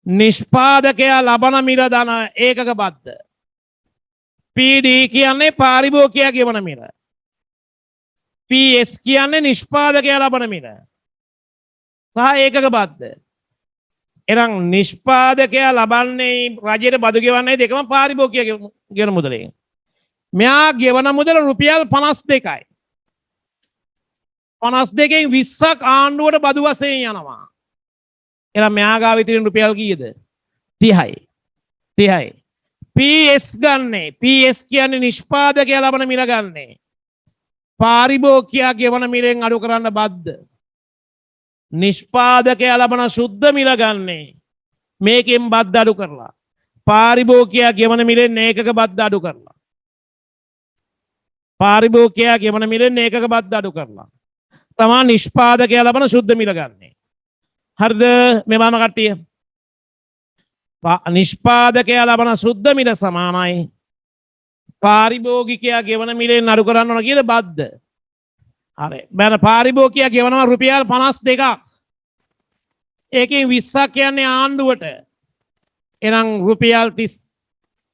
නිෂ්පාදකයා ලබන මිල දන ඒකක බද්ද PD කියන්නේ පාරිභෝගිකයා ගෙවන මිල PS කියන්නේ නිෂ්පාදකයා ලබන මිල සහ ඒකක බද්ද එහෙනම් නිෂ්පාදකයා ලබන්නේ රජයට බදු ගෙවන්නේ දෙකම පාරිභෝගිකයා ගෙවන මුදලෙන්. මෙයා ගෙවන මුදල රුපියල් 52යි. 52කින් 20ක් ආණ්ඩුවට බදු වශයෙන් යනවා. එහෙනම් මෙයා ගාව ඉතිරි රුපියල් කීයද? 30යි. 30යි. PS ගන්නේ. PS කියන්නේ නිෂ්පාදකයා ලබන මිල ගන්නේ. පාරිභෝගිකයා ගෙවන මිලෙන් අඩු කරන්න බද්ද. නිෂ්පාදකයා ලබන සුද්ධ මිල ගන්නේ. මේකෙන් බද්ද අඩු කරලා. පාරිභෝගිකයා ගෙවන මිලෙන් ඒකක බද්ද අඩු කරලා. පාරිභෝගිකයා ගෙවන මිලෙන් ඒකක බද්ද අඩු කරලා. තමා නිෂ්පාදකයා ලබන සුද්ධ මිල ගන්නේ. හරිද මේ බලන කට්ටිය? නිෂ්පාදකයා ලබන සුද්ධ මිල සමානයි පාරිභෝගිකයා ගෙවන මිලෙන් අඩු කරන්න ඕන කියන බද්ද. හරි. බෑන පාරිභෝගිකයා ගෙවනවා රුපියල් 52ක්. ඒකෙන් 20ක් කියන්නේ ආණ්ඩුවට. එහෙනම් රුපියල් 30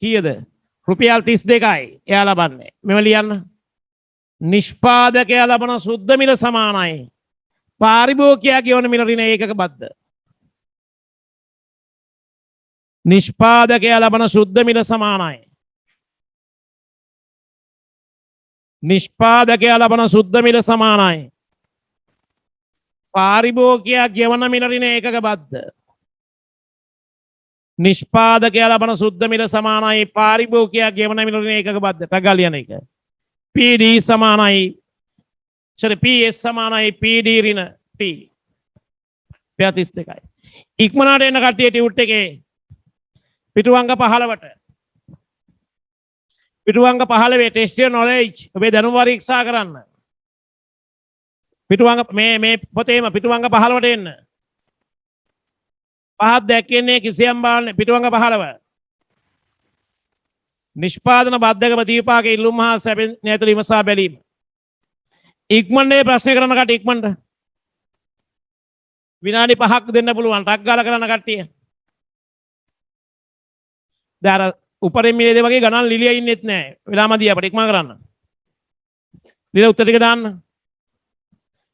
කීයද? රුපියල් 32යි එයා ලබන්නේ. මෙව ලියන්න. නිෂ්පාදකයා ලබන සුද්ධ මිල සමානයි පාරිභෝගිකයා ගෙවන මිල ඍණ ඒකක බද්ද. නිෂ්පාදකයා ලබන සුද්ධ මිල සමානයි. නිෂ්පාදකයා ලබන සුද්ධ මිල සමානයි පාරිභෝගිකයා ගෙවන මිල ඍණ ඒකක බද්ද. නිෂ්පාදකයා ලබන සුද්ධ මිල සමානයි පාරිභෝගිකයා ගෙවන මිල ඍණ ඒකක බද්ද. ටගල් යන එක. PD සමානයි PS සමානයි PD ඍණ T 32යි. ඉක්මනට එන කට්ටිය ටියුට් එකේ පිටුවංග 15ට පිටුවංග 15 ටෙස්ට් යෝර් නොලෙජ් ඔබේ දැනුම පරීක්ෂා කරන්න. පිටුවංග මේ පොතේම පිටුවංග 15ට එන්න. පහක් දැක්කන්නේ කිසියම් බාන්නේ පිටුවංග 15. නිෂ්පාදන බද්ධක ප්‍රතිපාක ඉල්ලුම් හා සැපෙන් නැතුළු විමසා බැලීම. ඉක්මනට මේ ප්‍රශ්න කරන කට ඉක්මනට. විනාඩි 5ක් දෙන්න පුළුවන්. ටක් ගාලා කරන කට්ටිය. දැන් අර උපරිම මිලේදී වගේ ගණන් ලිලියා ඉන්නෙත් නැහැ. වෙලාමදී අපිට ඉක්මන කරන්න. ලියලා උත්තර ටික දාන්න.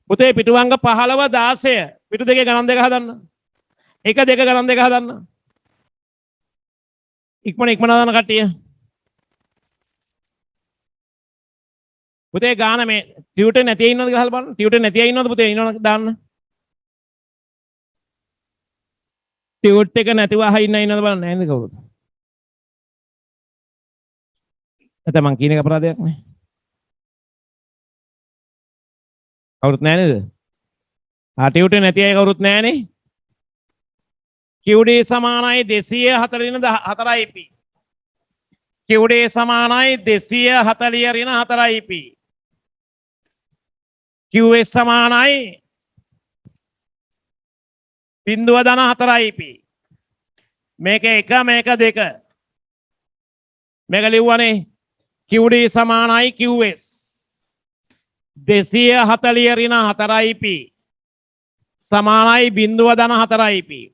පුතේ පිටුවංග 15 16 පිටු දෙකේ ගණන් දෙක හදන්න. 1 2 ගණන් දෙක හදන්න. ඉක්මන දාන කට්ටිය. පුතේ ගාන මේ ටියුටර් නැති ඉන්නවද කියලා බලන්න. ටියුටර් නැති ඉන්නවද පුතේ? ඉන්නවද දාන්න. ටියුට් එක නැතිව අහින්න ඉන්නවද බලන්න. නැහැ නේද කවුරුත්? නැත්නම් මං කියන එක අපරාධයක් නේ. කවුරුත් නැහැ නේද? ටියුටර් නැති අය කවුරුත් නැහැ නේ. QD සමානයි 240 p. QD සමානයි 240 p. QS සමානයි 0.4 p. මේක 1 මේක 2. මේක ලිව්වනේ QD සමානයි QS 240 p සමානයි 0.4 p.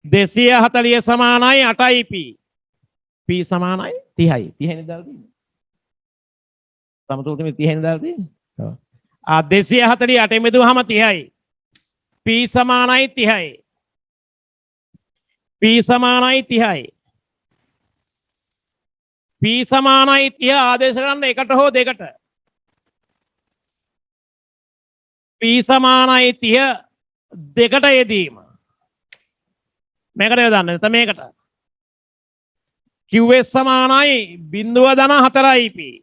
240 සමානයි 8 p. p සමානයි 30යි. 30යි නේද දාලා තියෙන්නේ? සමතුලිතව 30යි නේද දාලා තියෙන්නේ? ඔව්. 248 මෙදුවහම 30යි. p සමානයි 30යි. p සමානයි 30යි. p සමානයි 30 ආදේශ කරන්න එකට හෝ දෙකට. p සමානයි 30 දෙකට යෙදීම. මේකට යොදන්න නැත්නම් මේකට. QS සමානයි 0.4 p.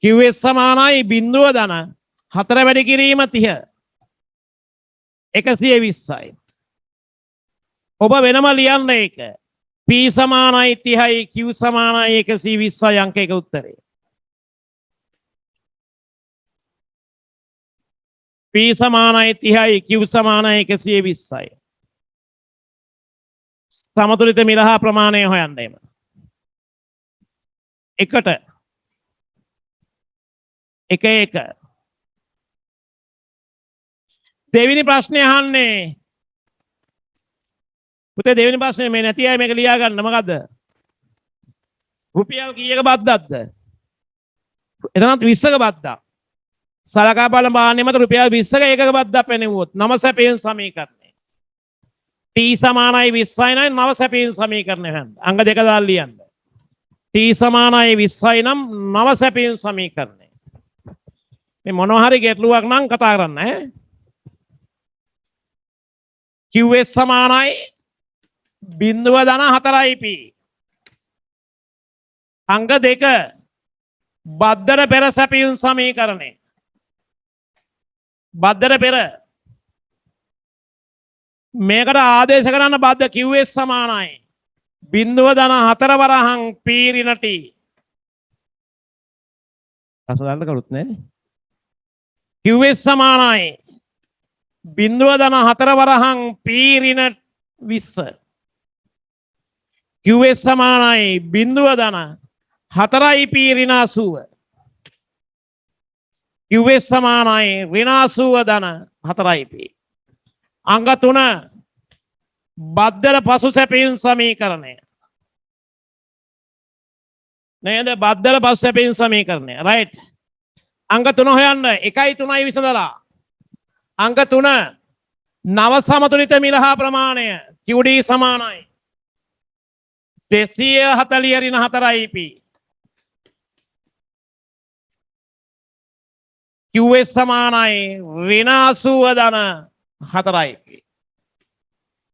QS සමානයි 0.4 වැඩි කිරීම 30. 120යි. ඔබ වෙනම ලියන්න ඒක. P සමානයි 30යි Q සමානයි 120යි අංක එක උත්තරේ. P සමානයි 30යි Q සමානයි 120යි. සමතුලිත මිල හා ප්‍රමාණය හොයන්න එම. එකට 1 දෙවෙනි ප්‍රශ්නේ අහන්නේ. පුතේ දෙවෙනි ප්‍රශ්නේ මේ නැති අය මේක ලියා ගන්න මොකද්ද? රුපියල් කීයක බද්දක්ද? එතනත් 20ක බද්දක්. සලකා බලන බාන්නේ මත රුපියල් 20ක එකක බද්දක් පැනෙවුවොත් නම සැපයෙන් සමීකරණය. t සමානයි 20යි නම් නව සැපීම් සමීකරණය හොයන්න. අංග දෙක දාලා ලියන්න. t සමානයි 20යි නම් නව සැපීම් සමීකරණය. මේ මොනවා හරි ගැටලුවක් නම් කතා කරන්න ඈ. qs සමානයි 0.4ip. අංග දෙක බද්ධර පෙර සැපීම් සමීකරණය. බද්ධර පෙර මේකට ආදේශ කරන්න බද්ධ qs සමානයි 0.4 වරහන් p ඍණ t. අසලන්න කරුත් නෑනේ. qs සමානයි 0.4 වරහන් p ඍණ 20. qs සමානයි 0.4යි p ඍණ 80. qs සමානයි ඍණ 80.4යි p. අංග 3 බද්ධර පසු සැපීම් සමීකරණය. නේද? බද්ධර පසු සැපීම් සමීකරණය. රයිට්. අංග 3 හොයන්න 1යි 3යි විසඳලා. අංග 3 නව සමතුලිත මිල හා ප්‍රමාණය QD සමානයි 240 ඍණ 4යි p. QS සමානයි ඍණ 80.4යි p.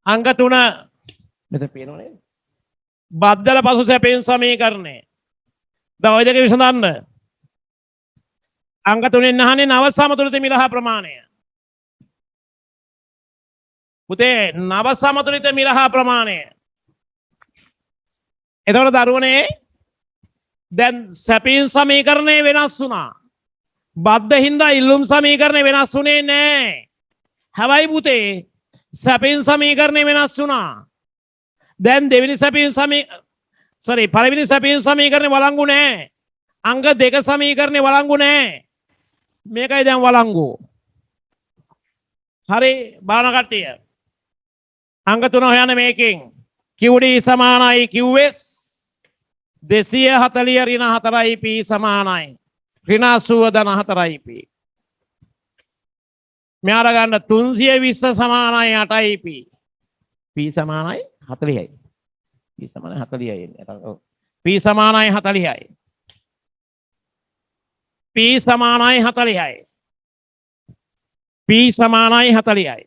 අංග 3 මෙතන පේනවනේ. බද්ධල පසු සැපීම් සමීකරණය. දැන් ඔය දෙක විසඳන්න. අංග 3 අහන්නේ නව සමතුලිත මිල හා ප්‍රමාණය. පුතේ නව සමතුලිත මිල හා ප්‍රමාණය. එතකොට දරුවනේ දැන් සැපීම් සමීකරණය වෙනස් වුණා. බද්ධ හින්දා ඉල්ලුම් සමීකරණය වෙනස් වුණේ නැහැ. හැබැයි පුතේ සැපීම් සමීකරණය වෙනස් වුණා. දැන් දෙවෙනි සැපීම් පළවෙනි සැපීම් සමීකරණය වළංගු නැහැ. අංග දෙක සමීකරණය වළංගු නැහැ. මේකයි දැන් වළංගු. හරි බලන කට්ටිය. අංග 3 හොයන්න මේකෙන්. QD සමානයි QS 240 ඍණ 4යි p සමානයි ඍණ 80.4යි p. මෙයාට ගන්න 320 සමානයි 8යි p. p සමානයි 40යි. p සමානයි 40යි එන්නේ. ඔව්. p සමානයි 40යි. p සමානයි 40යි. p සමානයි 40යි.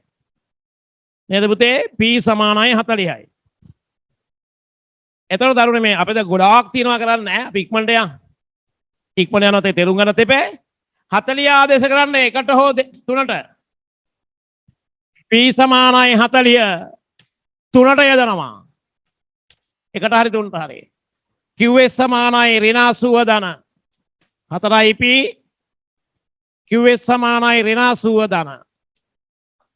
නේද පුතේ? p සමානයි 40යි. එතකොට දරුවනේ මේ අපිට ගොඩාක් තියනවා කරන්න නැහැ. අපි ඉක්මනට යන්න. ඉක්මනට යනකොට තේරුම් ගන්නත් එපා. 40 ආදේශ කරන්න එකට හෝ තුනට. p සමානයි 40 තුනට යදනවා. එකට හරි තුනට හරි. qs සමානයි ඍණ 80.4යි p. qs සමානයි ඍණ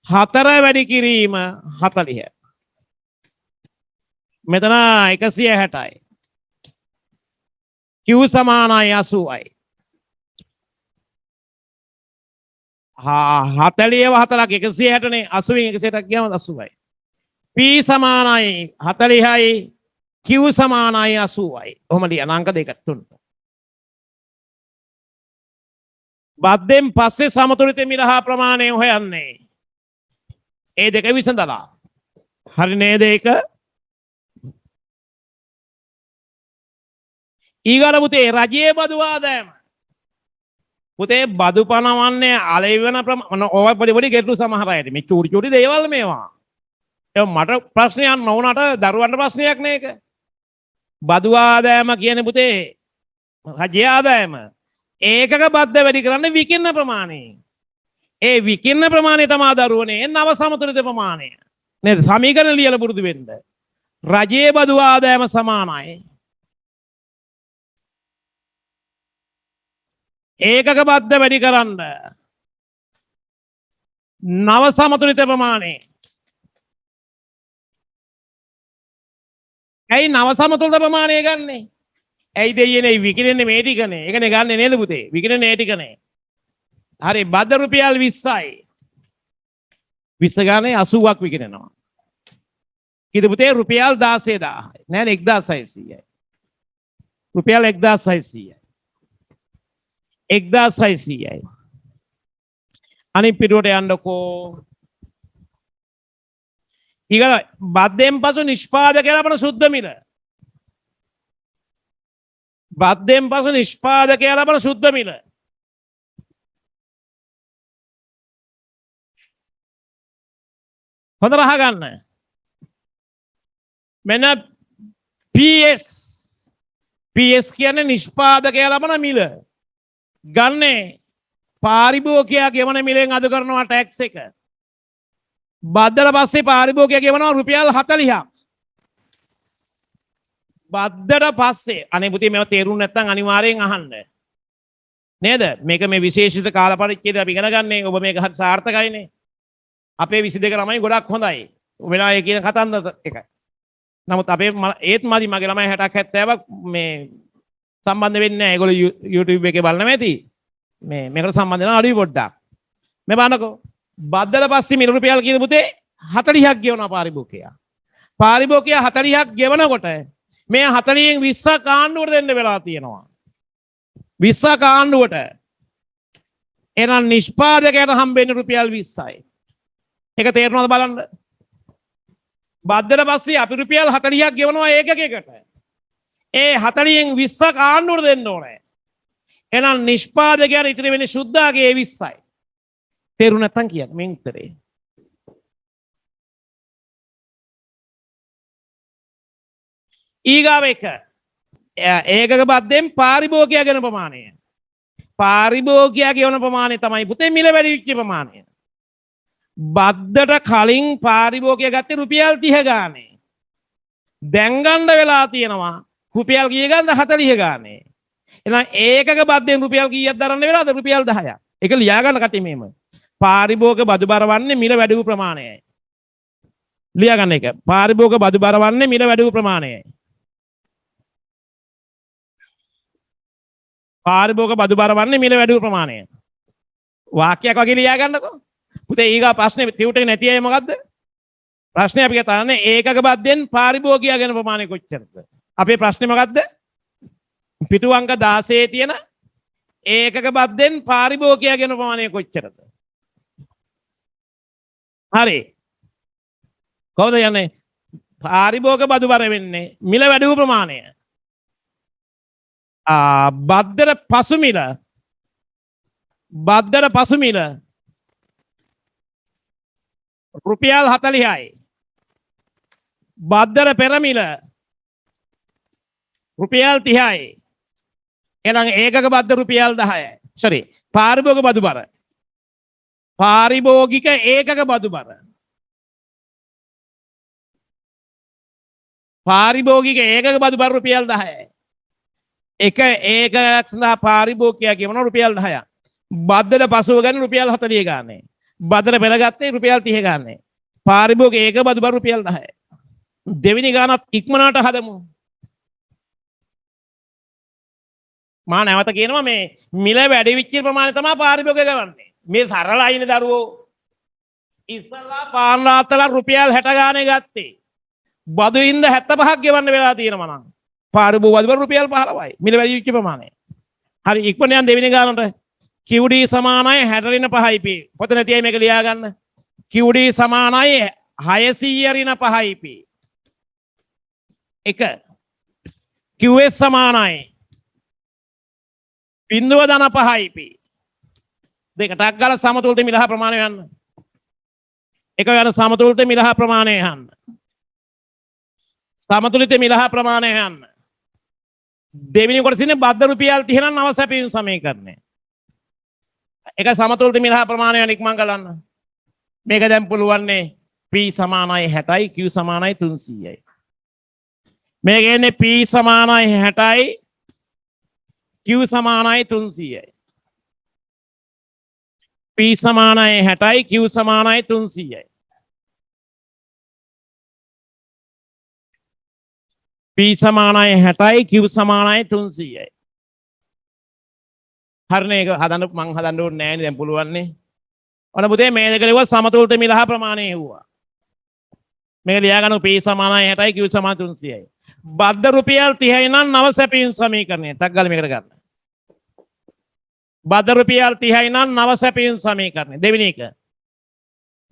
80.4 වැඩි කිරීම 40. මෙතන 160යි. q සමානයි 80යි. 40 4ක් 160නේ 80න් 160ක් ගියාම 80යි. p සමානයි 40යි q සමානයි 80යි. ඔහොම ලියන අංක දෙක තුනට. බද්ධෙන් පස්සේ සමතුලිත මිල හා ප්‍රමාණය හොයන්නේ. ඒ දෙක විසඳලා. හරි නේද ඒක? ඊගාට පුතේ රජයේ බදු ආදායම. පුතේ බදු පනවන්නේ අලෙවන ඔය පොඩි ගැටලු සමහර අයට. මේ චූටි දේවල් මේවා. ඒ මට ප්‍රශ්නයක් නොවුනට දරුවන්ට ප්‍රශ්නයක් නේක. බදු ආදායම කියන්නේ පුතේ රජයේ ආදායම. ඒකක බද්ධ වැඩි කරන්නේ විකින්න ප්‍රමාණය. ඒ විකින්න ප්‍රමාණය තමයි දරුවනේ නව සමතුලිත ප්‍රමාණය. නේද? සමීකරණ ලියලා පුරුදු වෙන්න. රජයේ බදු ආදායම සමානයි ඒකක බද්ධ වැඩි කරන්න නව සමතුලිත ප්‍රමාණය. ඇයි නව සමතුලිත ප්‍රමාණය ගන්නෙ? ඇයි දෙයියනේ විකිරෙන්නේ මේ ටිකනේ. ඒකනේ ගන්නෙ නේද පුතේ? විකිරෙන්නේ මේ ටිකනේ. හරි බද්ධ රුපියල් 20යි. 20 ගානේ 80ක් විකිරෙනවා. කීයද පුතේ? රුපියල් 16000. නෑ 1600යි. රුපියල් 1600යි. 1600යි. අනිත් පිටුවට යන්නකෝ. ඊගොල්ලෝ බද්දෙන් පසු නිෂ්පාදකයා ලබන සුද්ධ මිල. බද්දෙන් පසු නිෂ්පාදකයා ලබන සුද්ධ මිල. හොඳට අහගන්න. මෙන්න PS. PS කියන්නේ නිෂ්පාදකයා ලබන මිල. ගන්නේ පාරිභෝගිකයා ගෙවන මිලෙන් අඩු කරනවා ටැක්ස් එක. බද්දට පස්සේ පාරිභෝගිකයා ගෙවනවා රුපියල් 40ක්. බද්දට පස්සේ අනේ පුතේ මේව තේරුම් නැත්නම් අනිවාර්යෙන් අහන්න. නේද? මේක මේ විශේෂිත කාල පරිච්ඡේදය අපි ඉගෙන ගන්නේ. ඔබ මේක හරි සාර්ථකයිනේ. අපේ 22 ළමයි ගොඩක් හොඳයි. වෙලා ඒ කියන කතන්දර එකයි. නමුත් අපේ ඒත් මදි මගේ ළමයි 60ක් 70ක් මේ සම්බන්ධ වෙන්නේ නැහැ. ඒගොල්ලෝ YouTube එකේ බලනවා ඇති. මේකට සම්බන්ධ වෙනවා අඩුයි පොඩ්ඩක්. මේ බලන්නකෝ. බද්දල පස්සේ මිල රුපියල් කියන පුතේ 40ක් ගෙවනවා පාරිභෝගිකයා. පාරිභෝගිකයා 40ක් ගෙවනකොට මේ 40න් 20ක් ආණ්ඩුවට දෙන්න වෙලා තියෙනවා. 20ක් ආණ්ඩුවට. එහෙනම් නිෂ්පාදකයාට හම්බෙන්නේ රුපියල් 20යි. ඒක තේරෙනවද බලන්න? බද්දට පස්සේ අපි රුපියල් 40ක් ගෙවනවා ඒකකයකට. ඒ 40න් 20ක් ආණ්ඩුවට දෙන්න ඕනේ. එහෙනම් නිෂ්පාදකයාට ඉතිරි වෙන්නේ සුද්ධාගේ 20යි. තේරුම් නැත්තම් කියන්න මේ උත්තරේ. ඊගාව එක. ඒකක බද්දෙන් පාරිභෝගිකයා ගෙවන ප්‍රමාණය. පාරිභෝගිකයා ගෙවන ප්‍රමාණය තමයි පුතේ මිල වැඩි වෙච්ච ප්‍රමාණය. බද්දට කලින් පාරිභෝගිකයා ගත්තේ රුපියල් 30 ගානේ. දැන් ගන්න වෙලා තියෙනවා රුපියල් කීය ගන්නද 40 ගානේ. එහෙනම් ඒකක බද්දෙන් රුපියල් කීයක් දරන්න වෙලාද? රුපියල් 10ක්. ඒක ලියා ගන්න කටි මෙහෙම. පාරිභෝගික බදු බර වන්නේ මිල වැඩි වූ ප්‍රමාණයයි. ලියා ගන්න එක. පාරිභෝගික බදු බර වන්නේ මිල වැඩි වූ ප්‍රමාණයයි. පාරිභෝගික බදු බර වන්නේ මිල වැඩි වූ ප්‍රමාණයයි. වාක්‍යයක් වගේ ලියා ගන්නකෝ. පුතේ ඊගා ප්‍රශ්නේ ටියුටර් නැති අය මොකද්ද? ප්‍රශ්නේ අපි කතාන්නේ ඒකක බද්දෙන් පාරිභෝගිකයා ගෙවන ප්‍රමාණය කොච්චරද? අපේ ප්‍රශ්නේ මොකද්ද? පිටු අංක 16 තියෙන ඒකක බද්දෙන් පාරිභෝගිකයා ගෙවන ප්‍රමාණය කොච්චරද? හරි. කොහොමද යන්නේ? පාරිභෝගික බදු බර වෙන්නේ මිල වැඩි වූ ප්‍රමාණය. බද්දට පසු මිල. බද්දට පසු මිල රුපියල් 40යි. බද්දට පෙර මිල රුපියල් 30යි. එහෙනම් ඒකක බද්ද රුපියල් 10යි. sorry. පාරිභෝගික බදු බර. පාරිභෝගික ඒකක බදු බර. පාරිභෝගික ඒකක බදු බර රුපියල් 10යි. එක ඒකයක් සඳහා පාරිභෝගිකයා ගෙවන රුපියල් 10ක්. බද්දට පසුව ගන්න රුපියල් 40 ගානේ. බද්දට පෙර ගත්තේ රුපියල් 30 ගානේ. පාරිභෝගික ඒක බදු බර රුපියල් 10යි. දෙවෙනි ගානත් ඉක්මනට හදමු. මා නැවත කියනවා මේ මිල වැඩි වෙච්ච ප්‍රමාණය තමයි පාරිභෝගික ගවන්නේ. මේ සරලයිනේ දරුවෝ. ඉස්සලා පාන් රාත්තලා රුපියල් 60 ගානේ ගත්තේ. බදු ඉඳ 75ක් ගෙවන්න වෙලා තියෙනවා නම් පාරිභෝගික බදු බර රුපියල් 15යි. මිල වැඩි වෙච්ච ප්‍රමාණය. හරි ඉක්මන යන දෙවෙනි ගානට QD සමානයි 60 ඍණ 5යි p. පොත නැති අය මේක ලියා ගන්න. QD සමානයි 600 ඍණ 5යි p. එක QS සමානයි බිඳුව ධන 5යි p. දෙක ටක් ගාලා සමතුලිත මිලහ ප්‍රමාණය ගන්න. එක යන සමතුලිත මිලහ ප්‍රමාණය ගන්න. සමතුලිත මිලහ ප්‍රමාණය ගන්න. දෙවෙනි කොටස ඉන්නේ බද්ද රුපියල් 30 නම් නව සැපයුම් සමීකරණය. එක සමතුලිත මිලහ ප්‍රමාණය ඉක්මන් කරන්න. මේක දැන් පුළුවන්නේ P සමානයි 60යි Q සමානයි 300යි. මේක එන්නේ P සමානයි 60යි Q සමානයි 300යි. P සමානයි 60යි Q සමානයි 300යි. P සමානයි 60යි Q සමානයි 300යි. හරිනේ ඒක හදන්න මං හදන්න ඕනේ නෑනේ දැන් පුළුවන්නේ. ඔන්න පුතේ මේ දෙක ලියුවා සමතුලිත මිලහ ප්‍රමාණය හෙව්වා. මේක ලියා ගන්න P සමානයි 60යි Q සමානයි 300යි. බද්ද රුපියල් 30යි නම් නව සැපයුම් සමීකරණය. ටක් ගාලා මේකට ගන්න. බද්ද රුපියල් 30යි නම් නව සැපයුම් සමීකරණය. දෙවෙනි එක.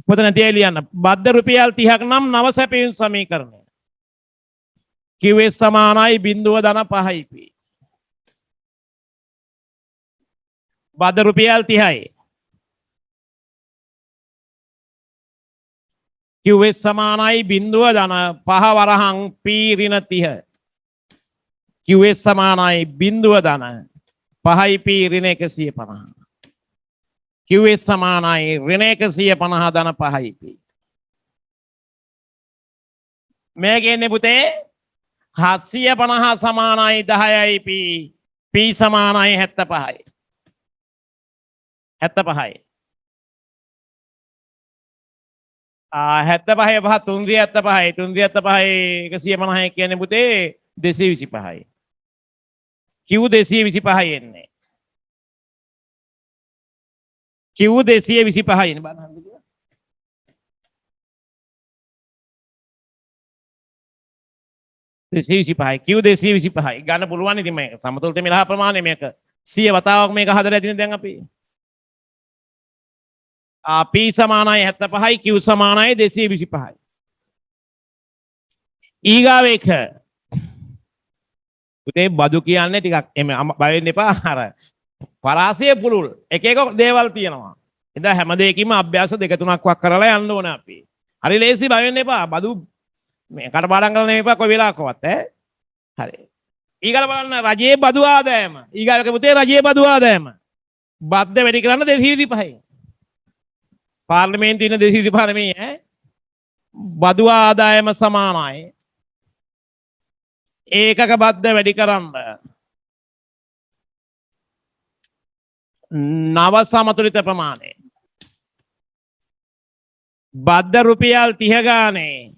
පොත නැති අය ලියන්න. බද්ද රුපියල් 30ක් නම් නව සැපයුම් සමීකරණය. QS සමානයි 0.5යි P. බද්ද රුපියල් 30යි. QS සමානයි 0.5 වරහන් P ඍණ 30. QS සමානයි 0.5යි P ඍණ 150. QS සමානයි ඍණ 150 ධන 5යි P. මේ කියන්නේ පුතේ 750 සමානයි 10යි P. P සමානයි 75යි. 75යි. 75 පහ 375යි 375යි 150 කියන්නේ පුතේ 225යි. Q 225යි එන්නේ. Q 225යි එන්නේ බලන්න කිව්වා. Q 225යි ගන්න පුළුවන් ඉතින් මේක සමතුලිත මෙලහ ප්‍රමාණය මේක 100 වතාවක් මේක හදලා ඇදින දැන් අපි. P සමානයි 75යි Q සමානයි 225යි. ඊගාව එක පුතේ බදු කියන්නේ ටිකක් එමෙ බය වෙන්න එපා අර පරාසය පුළුල් එක එක දේවල් තියෙනවා. එදා හැම දෙයකින්ම අභ්‍යාස දෙක තුනක් වක් කරලා යන්න ඕනේ අපි. හරි ලේසි බය වෙන්න එපා. බදු මේ කටපාඩම් කරන්න එපා කොයි වෙලාවකවත් ඈ. හරි. ඊගල බලන්න රජයේ බදු ආදායම. ඊගලක පුතේ රජයේ බදු ආදායම. බද්ද වැඩි කරන්න 225යි. පාර්ලිමේන්තුවේ ඉන්න 225 නෙමෙයි ඈ. බදු ආදායම සමානයි ඒකක බද්ද වැඩි කරන්න නව සමතුලිත ප්‍රමාණය. බද්ද රුපියල් 30 ගානේ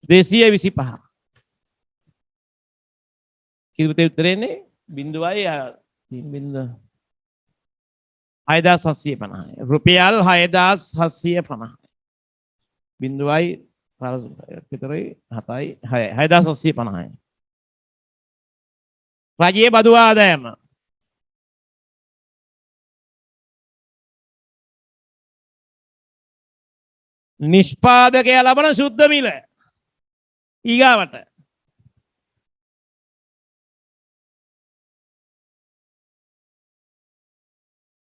225. කිව්වේ උත්තරේනේ 0.650. 6750. රුපියල් 6750. 0.5 විතරයි 7යි 6යි 6750යි. රජයේ බදු ආදායම නිෂ්පාදකයා ලබන සුද්ධ මිල ඊගාවට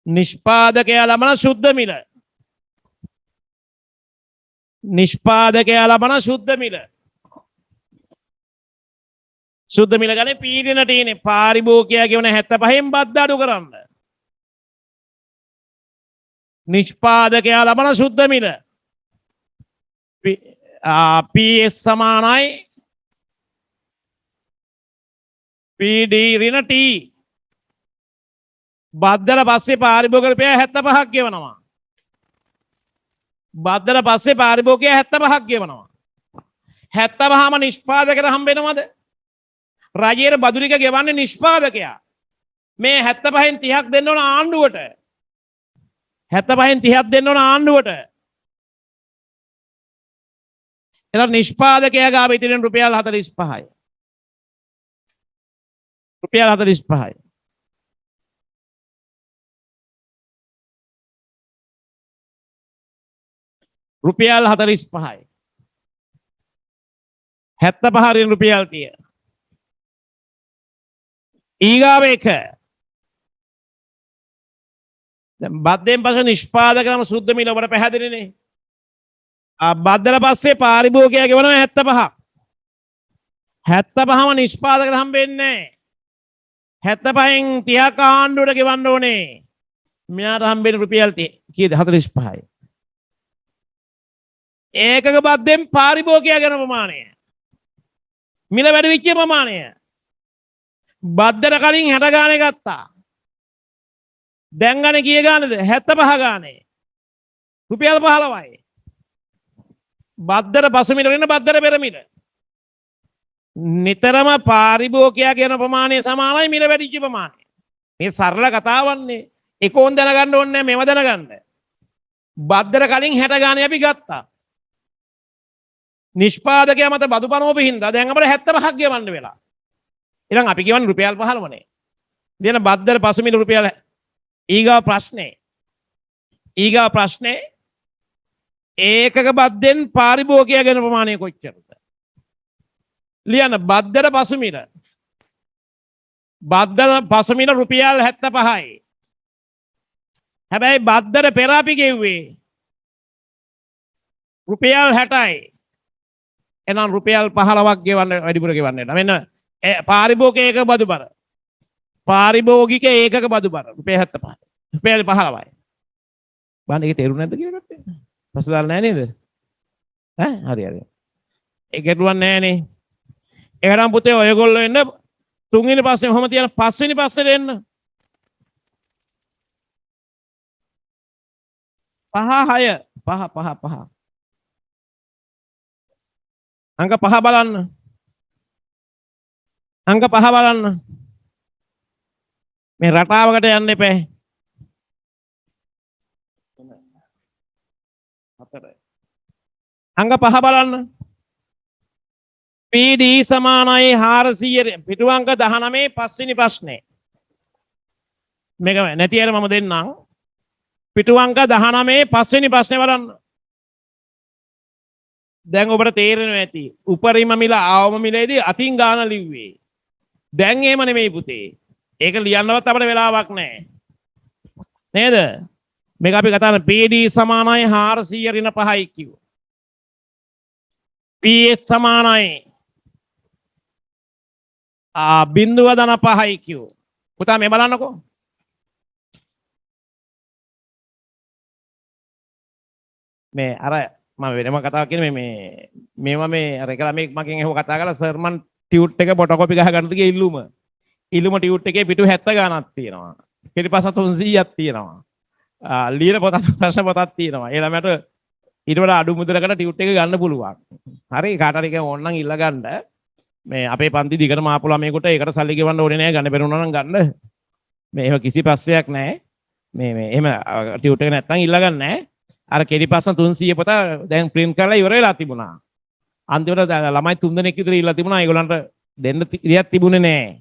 නිෂ්පාදකයා ලබන සුද්ධ මිල නිෂ්පාදකයා ලබන සුද්ධ මිල සුද්ධ මිල ගන්නේ පීඩන තියෙන්නේ පාරිභෝගිකයා කියවන 75න් බද්ද අඩු කරන්න. නිෂ්පාදකයා ලබන සුද්ධ මිල PS සමානයි PD ඍණ T. බද්දල පස්සේ පාරිභෝගික රුපියල් 75ක් ගෙවනවා. බද්දල පස්සේ පාරිභෝගිකයා 75ක් ගෙවනවා. 75ම නිෂ්පාදකයට හම්බෙනවද? රජයේ බදු ටික ගෙවන්නේ නිෂ්පාදකයා. මේ 75න් 30ක් දෙන්න ඕන ආණ්ඩුවට. 75න් 30ක් දෙන්න ඕන ආණ්ඩුවට. එතන නිෂ්පාදකයා ගාව ඉතිරෙන රුපියල් 45යි. රුපියල් 45යි. රුපියල් 45යි. 75 රින් රුපියල් 30. ඊගාව එක. දැන් බද්දෙන් පස්සේ නිෂ්පාදකයම සුද්ධ මිල ඔබට පැහැදිලිනේ. බද්දල පස්සේ පාරිභෝගිකයා ගෙවනවා 75ක්. 75ම නිෂ්පාදකයට හම්බෙන්නේ නැහැ. 75න් 30ක් ආණ්ඩුවට ගෙවන්න ඕනේ. මෙයාට හම්බෙන්නේ රුපියල් 30. කීයද? 45යි. ඒකක බද්දෙන් පාරිභෝගිකයා ගෙන ප්‍රමාණය. මිල වැඩි වෙච්ච ප්‍රමාණය. බද්දට කලින් 60 ගානේ ගත්තා. දැන් ගානේ කීය ගානේද? 75 ගානේ. රුපියල් 15යි. බද්දට පසු මිල වෙන බද්දට පෙර මිල. නිතරම පාරිභෝගිකයා කියන ප්‍රමාණය සමානයි මිල වැඩිච්ච ප්‍රමාණය. මේ සරල කතාවන්නේ. ඒකෝන් දැනගන්න ඕනේ නැහැ මේව දැනගන්න. බද්දට කලින් 60 ගානේ අපි ගත්තා. නිෂ්පාදකයා මත බදු පනවපු හින්දා දැන් අපිට 75ක් ගෙවන්න වෙලා. ඊළඟ අපි ගෙවන්නේ රුපියල් 15නේ. දෙන බද්දට පසු මිල රුපියල් ඊගා ප්‍රශ්නේ ඒකක බද්දෙන් පාරිභෝගිකයා ගෙන ප්‍රමාණය කොච්චරද? ලියන්න බද්දට පසුමිල. බද්දට පසුමිල රුපියල් 75යි. හැබැයි බද්දට පෙර අපි ගෙව්වේ රුපියල් 60යි. එහෙනම් රුපියල් 15ක් ගෙවන්න වැඩිපුර ගෙවන්න වෙනවා. මෙන්න පාරිභෝගික ඒකක බදු බර. පාරිභෝගික ඒකක බදු බර රුපියල් 75යි. රුපියල් 15යි. බලන්න ඒක තේරුම් නැද්ද කියලා ගත්තේ? පස්සේ දාලා නැහැ නේද? හරි හරි. ඒක ගැටුවක් නැහැ නේ. එහෙනම් පුතේ ඔයගොල්ලෝ එන්න තුන්වෙනි ප්‍රශ්නේ කොහොම තියන පස්වෙනි ප්‍රශ්නෙට එන්න. 5 6 අංක 5 බලන්න. අංක 5 බලන්න. මේ රටාවකට යන්න එපා. 4. අංක 5 බලන්න. PD සමානයි 400 පිටු අංක 19 පස්වෙනි ප්‍රශ්නේ. මේක නැති අය මම දෙන්නම්. පිටු අංක 19 පස්වෙනි ප්‍රශ්නේ බලන්න. දැන් ඔබට තේරෙනවා ඇති. උපරිම මිල අවම මිලේදී අතින් ගාන ලිව්වේ. දැන් එහෙම නෙමෙයි පුතේ. ඒක ලියන්නවත් අපිට වෙලාවක් නැහැ. නේද? මේක අපි කතා කරන PD සමානයි 400 ඍණ 5යි කිව්වා. PS සමානයි බිඳුව ධන 5යි කිව්වා. පුතා මේ බලන්නකෝ. මේ අර මම වෙනම කතාවක් කියන්නේ මේවා මේ අර එක ළමෙක් මගෙන් එහෙම කතා කරලා සර් මන් ටියුට් එක ෆොටෝකොපි ගහ ගන්නද ගියේ ඉල්ලුම ටියුට් එකේ පිටු 70 ගාණක් තියෙනවා. පිටිපස්ස 300ක් තියෙනවා. ලියන පොතක් ප්‍රශ්න පොතක් තියෙනවා. ඒ ළමයට ඊට වඩා අඩු මුදලකට ටියුට් එක ගන්න පුළුවන්. හරි කාට හරි ඕන නම් ඉල්ල ගන්න. මේ අපේ පන්ති දිගටම ආපු ළමයෙකුට ඒකට සල්ලි ගෙවන්න ඕනේ නැහැ. ගන්න බැරුණා නම් ගන්න. මේ එහෙම කිසි ප්‍රශ්නයක් නැහැ. මේ එහෙම ටියුට් එක නැත්තම් ඉල්ල ගන්න නැහැ. අර කෙඩි පස්ස 300 පොත දැන් print කරලා ඉවර වෙලා තිබුණා. අන්තිමට ළමයි 3 දෙනෙක් විතර ඉල්ලලා තිබුණා. ඒගොල්ලන්ට දෙන්න ඉඩයක් තිබුණේ නැහැ.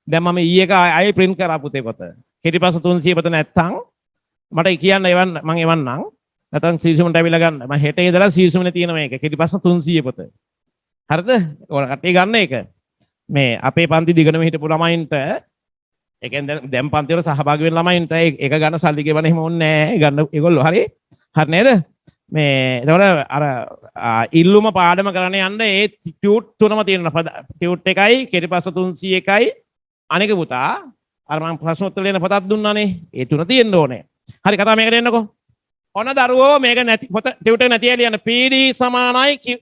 දැන් මම ඊයේ එක ආයෙ print කරා පුතේ පොත. කෙඩි පස්ස 300 පොත නැත්තම් මට කියන්න මම එවන්නම්. නැත්තම් සීසුමට ඇවිල්ලා ගන්න. මම හෙට ඉඳලා සීසුමනේ තියෙන මේක. කෙඩි පස්ස 300 පොත. හරිද? ඔයාලා කට්ටිය ගන්න ඒක. මේ අපේ පන්ති දිගටම හිටපු ළමයින්ට ඒ කියන්නේ දැන් පන්ති වල සහභාගී වෙන ළමයින්ට ඒක ගන්න සල්ලි ගෙවන්න එහෙම ඕනේ නැහැ. ගන්න ඒගොල්ලෝ හරි. හරි නේද? මේ එතකොට අර ඉල්ලුම පාඩම කරන්න යන්න ඒ ටියුට් තුනම තියෙනවා. ටියුට් එකයි කෙටිපස්ස 301යි අනික පුතා අර මම ප්‍රශ්න උත්තර දෙන්න පොතක් දුන්නානේ. ඒ තුන තියෙන්න ඕනේ. හරි කතාව මේකට එන්නකෝ. ඔන්න දරුවෝ මේක නැති පොත ටියුට් එක නැති ඇලියන්න PD සමානයි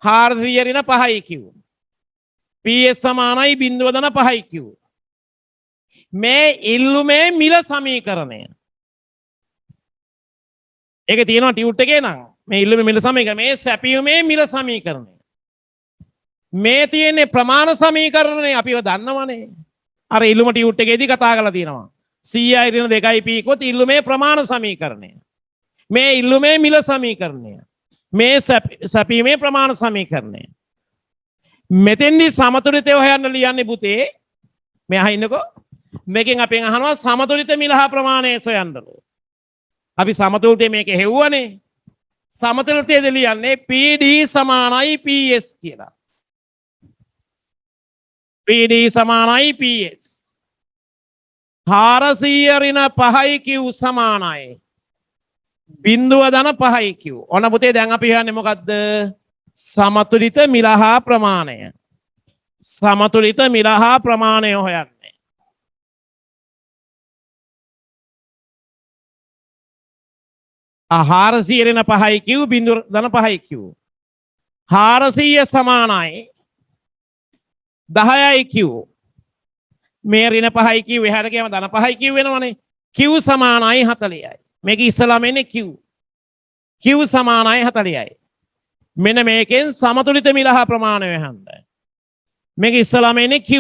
400 ඍණ 5යි කිව්වා. PS සමානයි බිඳුව ධන 5යි කිව්වා. මේ ඉල්ලුමේ මිල සමීකරණය ඒක තියෙනවා ටියුට් එකේ නම් මේ ඉල්ලුමේ මිල සමීකරණය මේ සැපියුමේ මිල සමීකරණය මේ තියෙන්නේ ප්‍රමාණ සමීකරණය අපිව දන්නවනේ අර ඉල්ලුම ටියුට් එකේදී කතා කරලා තියෙනවා 100 ඍණ 2යි p කොත් ඉල්ලුමේ ප්‍රමාණ සමීකරණය මේ ඉල්ලුමේ මිල සමීකරණය මේ සැපියුමේ ප්‍රමාණ සමීකරණය මෙතෙන්දී සමතුලිතය හොයන්න ලියන්නේ පුතේ මේ අහින්නකෝ මේකෙන් අපෙන් අහනවා සමතුලිත මිල හා ප්‍රමාණය සොයන්නලු අපි සමතුලිතය මේක හෙව්වනේ සමතුලිතයද ලියන්නේ PD සමානයි PS කියලා PD සමානයි PS 400 ඍණ 5යි Q සමානයි බිඳුව ධන 5යි Q ඔන්න පුතේ දැන් අපි හොයන්නේ මොකද්ද සමතුලිත මිල හා ප්‍රමාණය සමතුලිත මිල හා ප්‍රමාණය හොයන්නේ 400 ඍණ 5යි Q බිඳුව ධන 5යි Q 400 සමානයි 10යි Q මේ ඍණ 5යි Q එහාට ගියම ධන 5යි Q වෙනවනේ Q සමානයි 40යි මේක ඉස්සලාම එන්නේ Q සමානයි 40යි මෙන්න මේකෙන් සමතුලිත මිල හා ප්‍රමාණය හොයන්න මේක ඉස්සලාම එන්නේ Q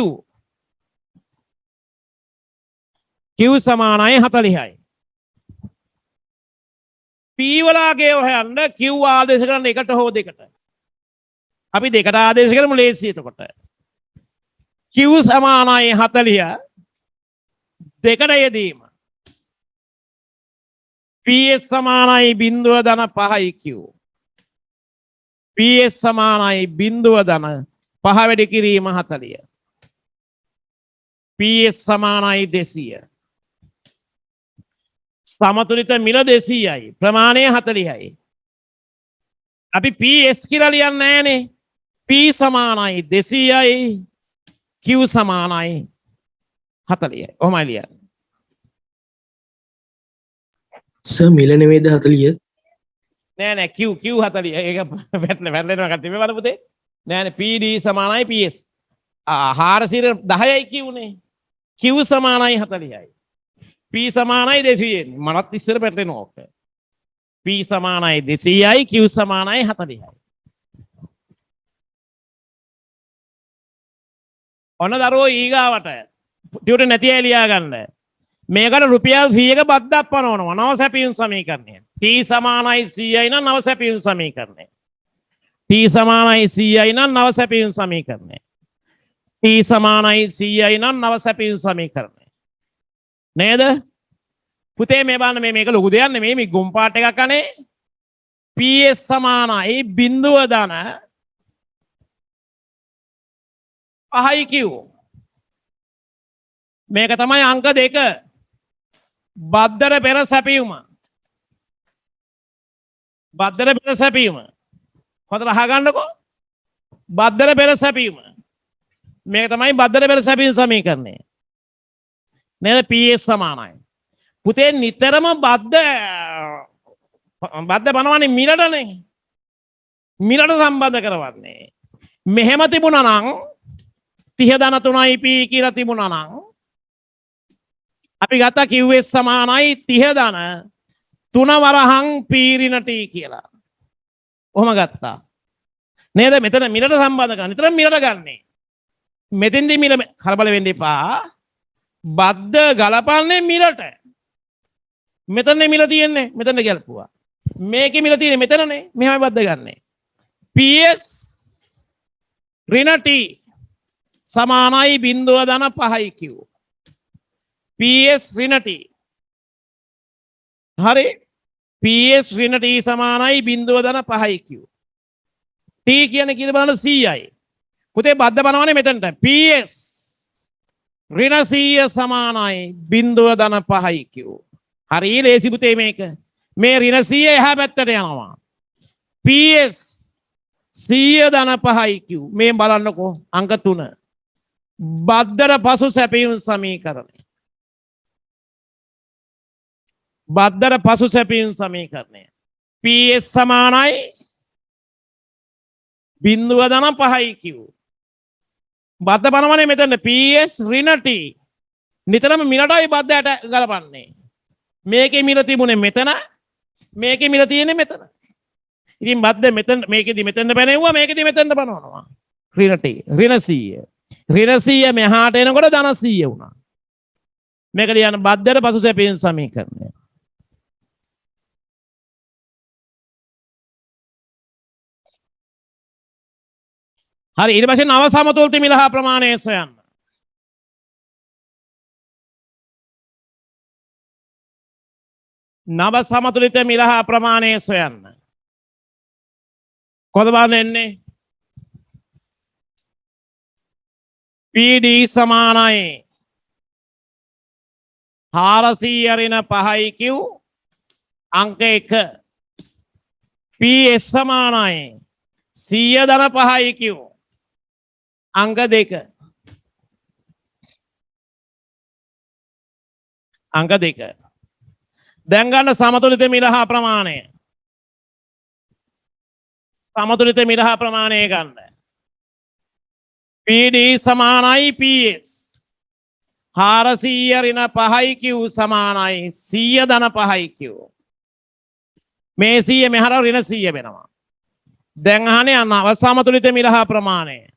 සමානයි 40යි P වලගේ හොයන්න Q ආදේශ කරන්න එකට හෝ දෙකට අපි දෙකට ආදේශ කරමු ලේසි එතකොට Q සමානයි 40 දෙකට යෙදීම PS සමානයි බිඳුව ධන 5යි Q PS සමානයි බිඳුව ධන 5 වැඩි කිරීම 40. PS සමානයි 200. සමතුලිත මිල 200යි. ප්‍රමාණය 40යි. අපි PS කියලා ලියන්නේ නැහනේ. P සමානයි 200යි. Q සමානයි 40යි. ඔහොමයි ලියන්නේ. සර් මිල නෙමෙයිද 40? නෑ නෑ Q 40. ඒක වැටලෙනවා කට්ටිය මේ බලන්න පුතේ. නෑ නෑ PD සමානයි PS. 410යි කියුනේ. Q සමානයි 40යි. P සමානයි 200යි. මනත් ඉස්සර පැටලෙනවා ඔක. P සමානයි 200යි Q සමානයි 40යි. ඔන්න දරුවෝ ඊගාවට ටියුටර් නැති අය ලියා ගන්න. මේකට රුපියල් 100ක බද්දක් පනවනවා නව සැපියුම් සමීකරණය. T සමානයි 100යි නම් නව සැපියුම් සමීකරණය. T සමානයි 100යි නම් නව සැපියුම් සමීකරණය. T සමානයි 100යි නම් නව සැපියුම් සමීකරණය. නේද? පුතේ මේ බලන්න මේක ලොකු දෙයක් නෙමෙයි මේ ගොම් පාට් එකක් අනේ. PS සමානයි බිඳුව ධන 5යි Q. මේක තමයි අංක 2. බද්දර පෙර සැපියුම. බද්දර පෙර සැපියුම. හොඳට අහගන්නකෝ. බද්දර පෙර සැපියුම. මේක තමයි බද්දර පෙර සැපියුම් සමීකරණය. නේද? PS සමානයි. පුතේ නිතරම බද්ද බනවන්නේ මිලටනේ. මිලට සම්බන්ධ කරවන්නේ. මෙහෙම තිබුණා නම් 30 ධන 3යි P කියලා තිබුණා නම් අපි ගත්තා QS සමානයි 30 ධන 3 වරහන් P ඍණ T කියලා. ඔහොම ගත්තා. නේද? මෙතන මිලට සම්බන්ධ කරන්නේ. නිතරම මිලට ගන්නෙ. මෙතෙන්දී මිල කලබල වෙන්න එපා. බද්ද ගලපන්නේ මිලට. මෙතන මිල තියෙන්නේ. මෙතන ගැලපුවා. මේකේ මිල තියෙන්නේ මෙතනනේ. මෙහෙමයි බද්ද ගන්නෙ. PS ඍණ T සමානයි බිඳුව ධන 5යි Q. PS ඍණ T. හරි. PS ඍණ T සමානයි බිඳුව ධන 5යි Q. T කියන්නේ කීයද බලන්න 100යි. පුතේ බද්ද බලවන්නේ මෙතනට. PS ඍණ 100 සමානයි බිඳුව ධන 5යි Q. හරි ලේසි පුතේ මේක. මේ ඍණ 100 එහා පැත්තට යනවා. PS 100 ධන 5යි Q. මේ බලන්නකෝ අංක 3. බද්දර පසු සැපියුම් සමීකරණය. බද්දර පසු සැපියුම් සමීකරණය. PS සමානයි බිඳුව ධන 5යි Q. බද්ද බලවන්නේ මෙතන PS ඍණ T. නිතරම මිලටයි බද්දට ගලපන්නේ. මේකේ මිල තිබුණේ මෙතන. මේකේ මිල තියෙන්නේ මෙතන. ඉතින් බද්ද මෙතන මේකෙදි මෙතෙන්ට පැනෙවුවා මේකෙදි මෙතෙන්ට පනවනවා. ඍණ T ඍණ 100. ඍණ 100 මෙහාට එනකොට ධන 100 වුණා. මේක ලියන්න බද්දට පසු සැපියුම් සමීකරණය. හරි ඊට පස්සේ නව සමතුලිත මිල හා ප්‍රමාණය සොයන්න. නව සමතුලිත මිල හා ප්‍රමාණය සොයන්න. කොහොමද බලන්න එන්නේ? PD සමානයි 400 ඍණ 5යි Q අංක 1. PS සමානයි 100 ධන 5යි Q අංක 2. අංක 2. දැන් ගන්න සමතුලිත මිල හා ප්‍රමාණය. සමතුලිත මිල හා ප්‍රමාණය ගන්න. PD සමානයි PS 400 ඍණ 5යි Q සමානයි 100 ධන 5යි Q. මේ 100 මෙහර ඍණ 100 වෙනවා. දැන් අහන්නේ අවසමතුලිත මිල හා ප්‍රමාණය.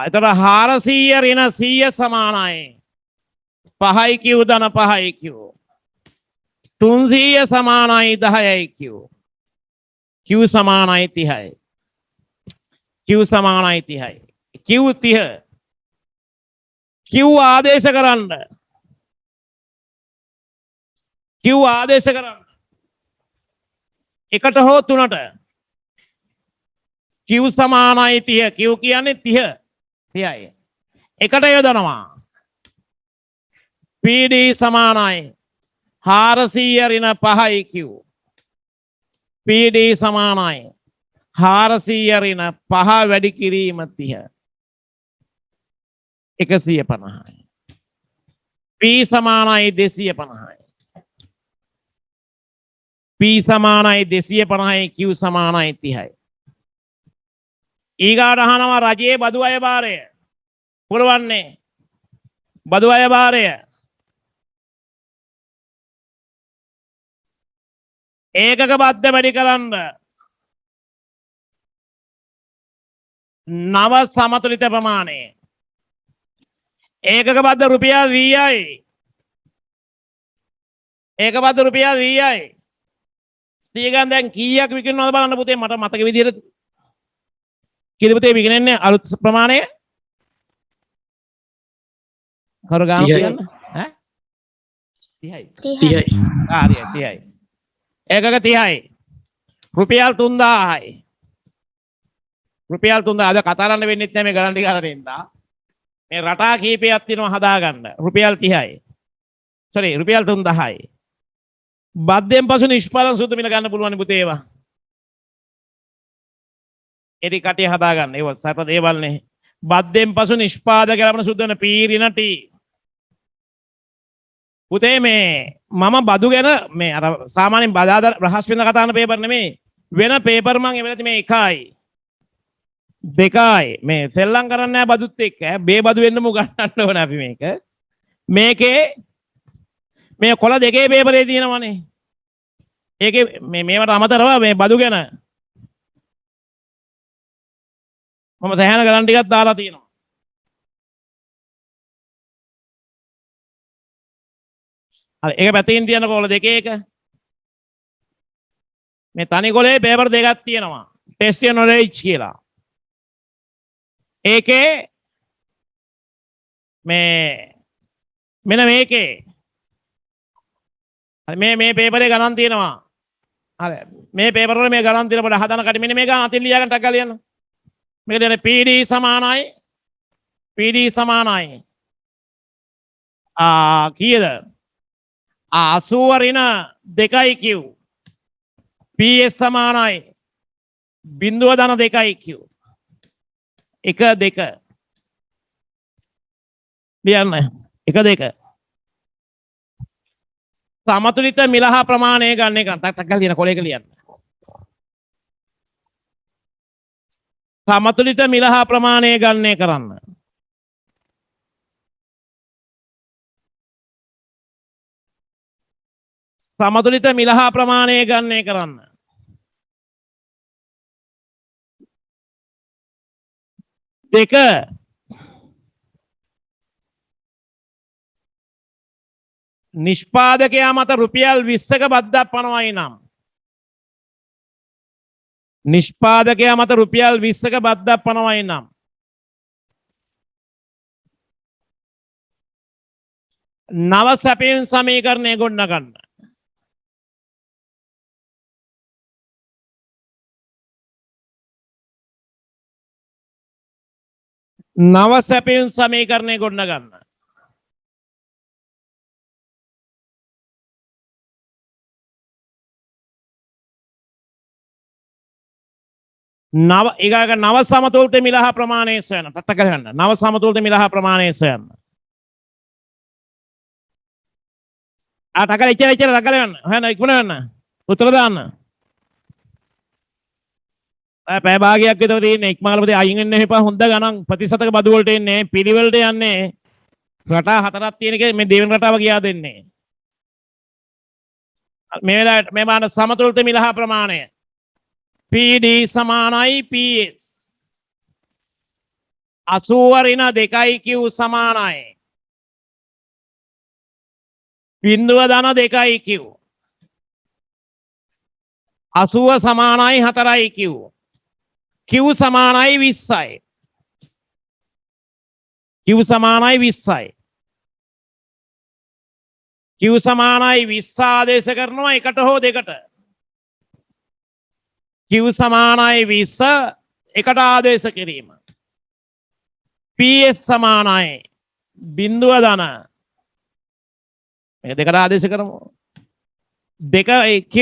එතකොට 400 ඍණ 100 සමානයි 5යි Q ධන 5යි Q. 300 සමානයි 10යි Q. Q සමානයි 30යි. Q සමානයි 30යි. Q 30. Q ආදේශ කරන්න. Q ආදේශ කරන්න. එකට හෝ තුනට. Q සමානයි 30. Q කියන්නේ 30. 30යි. එකට යොදනවා. PD සමානයි 400 ඍණ 5යි Q. PD සමානයි 400 ඍණ 5 වැඩි කිරීම 30. 150යි. P සමානයි 250යි. P සමානයි 250යි Q සමානයි 30යි. ඊගාට අහනවා රජයේ බදු අය භාරය. පුරවන්නේ බදු අය භාරය ඒකක බද්ධ වැඩි කරන්න නව සමතුලිත ප්‍රමාණය ඒකක බද්ධ රුපියල් 20යි. ඒක බද්ධ රුපියල් 20යි. ස්ත්‍රීගන් දැන් කීයක් විකිනවද බලන්න පුතේ මට මතක විදිහට කීයද පුතේ විකිනෙන්නේ අලුත් ප්‍රමාණය කරු ගාන කියන්න ඈ 30යි 30යි. හරියි 30යි. ඒකක 30යි. රුපියල් 3000යි. රුපියල් 3000 අද කතා කරන්න වෙන්නේ නැහැ මේ ගණන් ටික අතරින්ද. මේ රටා කීපයක් තියෙනවා හදාගන්න. රුපියල් 30යි. sorry රුපියල් 3000යි. බද්දෙන් පසු නිෂ්පාදන සුද්ධ මිල ගන්න පුළුවන් පුතේ ඒවා. එරි කටිය හදාගන්න. ඒව සප දේවල් නේ. බද්දෙන් පසු නිෂ්පාදක ලබන සුද්ධ වෙන පීරින ටී. පුතේ මේ මම බදු ගැන මේ අර සාමාන්‍යයෙන් බදාදා බ්‍රහස්පතින්දා කතා කරන පේපර් නෙමෙයි වෙන පේපර් මං එවෙලදී මේ 1යි 2යි මේ සෙල්ලම් කරන්නේ නැහැ බදුත් එක්ක බේ බදු වෙන්නම උගන්නන්න ඕන අපි මේකේ මේ කොළ දෙකේ පේපරේ තියෙනවනේ ඒකේ මේවට අමතරව මේ බදු ගැන මම සෑහෙන ගණන් ටිකක් දාලා තියෙනවා. ඒක පැතින් තියන කොළ දෙක එක මේ තනි කොලේ පේපර් දෙකක් තියෙනවා ටෙස්ට් නොලෙජ් කියලා. ඒකේ මෙන්න මේකේ මේ පේපරේ ගණන් තියෙනවා. හරි මේ පේපර් වල මේ ගණන් තියෙනකොට හදන කට මෙන්න මේ ගණන් අතින් ලියා ගන්න ටක් ගාලා ලියන්න. මේක දෙන PD සමානයි කීයද 80 ඍණ 2යි Q. PS සමානයි බිඳුව ධන 2යි Q. 1 2 ලියන්න 1 2 සමතුලිත මිල හා ප්‍රමාණය ගන්න එක ටක් ටක් ගාලා ලියන කොලේක ලියන්න. සමතුලිත මිල හා ප්‍රමාණය ගණනය කරන්න. සමතුලිත මිල හා ප්‍රමාණය ගණනය කරන්න. දෙක නිෂ්පාදකයා මත රුපියල් 20ක බද්දක් පනවයි නම් නිෂ්පාදකයා මත රුපියල් 20ක බද්දක් පනවයි නම් නව සැපයුම් සමීකරණය ගොඩනගන්න. නව සැපයුම් සමීකරණය ගොඩනගන්න. නව සමතුලිත මිල හා ප්‍රමාණය සොයන්න. ටක් කරගන්න. නව සමතුලිත මිල හා ප්‍රමාණය සොයන්න. ටක් එච්චර ගන්න. හොයන්න ඉක්මන යන්න. උත්තර දාන්න. පැය භාගයක් විතර තියෙන්නේ ඉක්මනට අයින් වෙන්න එපා. හොඳ ගණන් ප්‍රතිශතක බදු වලට එන්නේ පිළිවෙලට යන්නේ. රටා හතරක් තියෙන එක මේ දෙවෙනි රටාව කියා දෙන්නේ. මේ වෙලාවට මේ බාන සමතුලිත මිල හා ප්‍රමාණය PD සමානයි PS 80 ඍණ 2යි Q සමානයි බිඳුව ධන 2යි Q 80 සමානයි 4යි Q Q සමානයි 20යි Q සමානයි 20යි Q සමානයි 20 ආදේශ කරනවා එකට හෝ දෙකට Q සමානයි 20 එකට ආදේශ කිරීම. PS සමානයි බිඳුව ධන මේ දෙකට ආදේශ කරමු. දෙක Q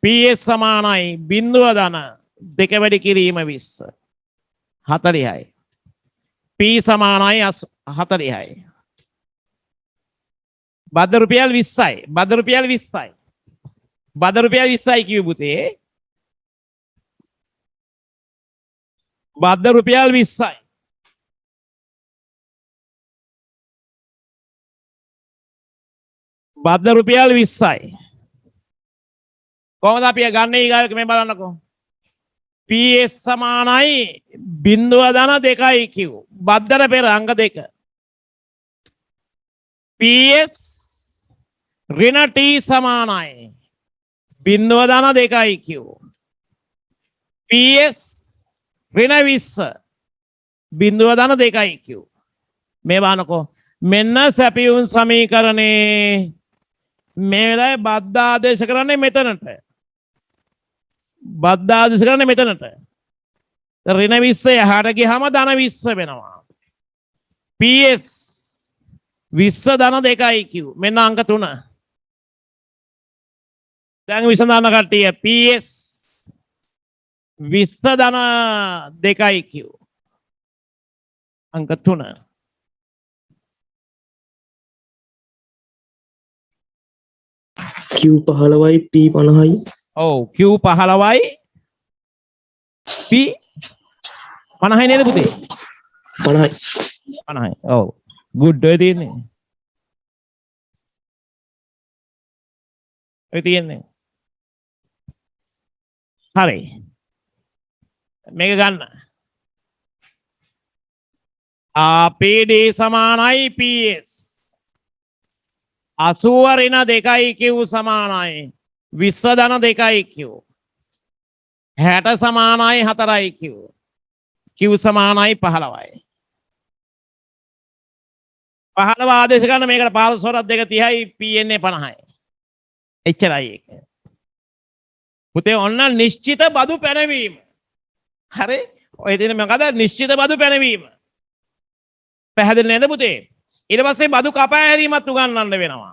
PS සමානයි බිඳුව ධන දෙක වැඩි කිරීම 20 40යි. P සමානයි 40යි. බද්ද රුපියල් 20යි. බද්ද රුපියල් 20යි. බද්ද රුපියල් 20යි කිව්ව පුතේ. බද්ද රුපියල් 20යි. බද්ද රුපියල් 20යි. කොහොමද අපි ගන්න ඊගාවට මේ බලන්නකෝ. PS සමානයි බිඳුව ධන 2යි කිව්. බද්දට පෙර අංක 2. PS ඍණ T සමානයි බිඳුව ධන 2යි කිව්. PS ඍණ 20 බිඳුව ධන 2යි කිව්. මේ බලන්නකෝ. මෙන්න සැපියුම් සමීකරණේ මේ වෙලාවේ බද්ද ආදේශ කරන්නේ මෙතනට. බද්ද ආදේශ කරන්නේ මෙතනට. ඍණ 20 එහාට ගියාම ධන 20 වෙනවා. PS 20 ධන 2යි කිව්. මෙන්න අංක 3. දැන් විසඳන්න කට්ටිය PS 20 ධන 2යි කිව්. අංක 3. Q 15යි P 50යි. ඔව් Q 15යි P 50යි නේද පුතේ? 50යි. 50යි. ඔව්. good ඔය තියෙන්නේ. ඔය තියෙන්නේ. හරි. මේක ගන්න. PD සමානයි PS 80 ඍණ 2යි Q සමානයි 20 ධන 2යි Q 60 සමානයි 4යි Q Q සමානයි 15යි 15 ආදේශ කරන මේකට පාරස්වරත් දෙක 30යි PN 50යි එච්චරයි ඒක. පුතේ ඔන්න නිශ්චිත බදු පැනවීම. හරි ඔය දෙන මොකද නිශ්චිත බදු පැනවීම. පැහැදිලි නේද පුතේ? ඊට පස්සේ බදු කපා හැරීමත් උගන්වන්න වෙනවා.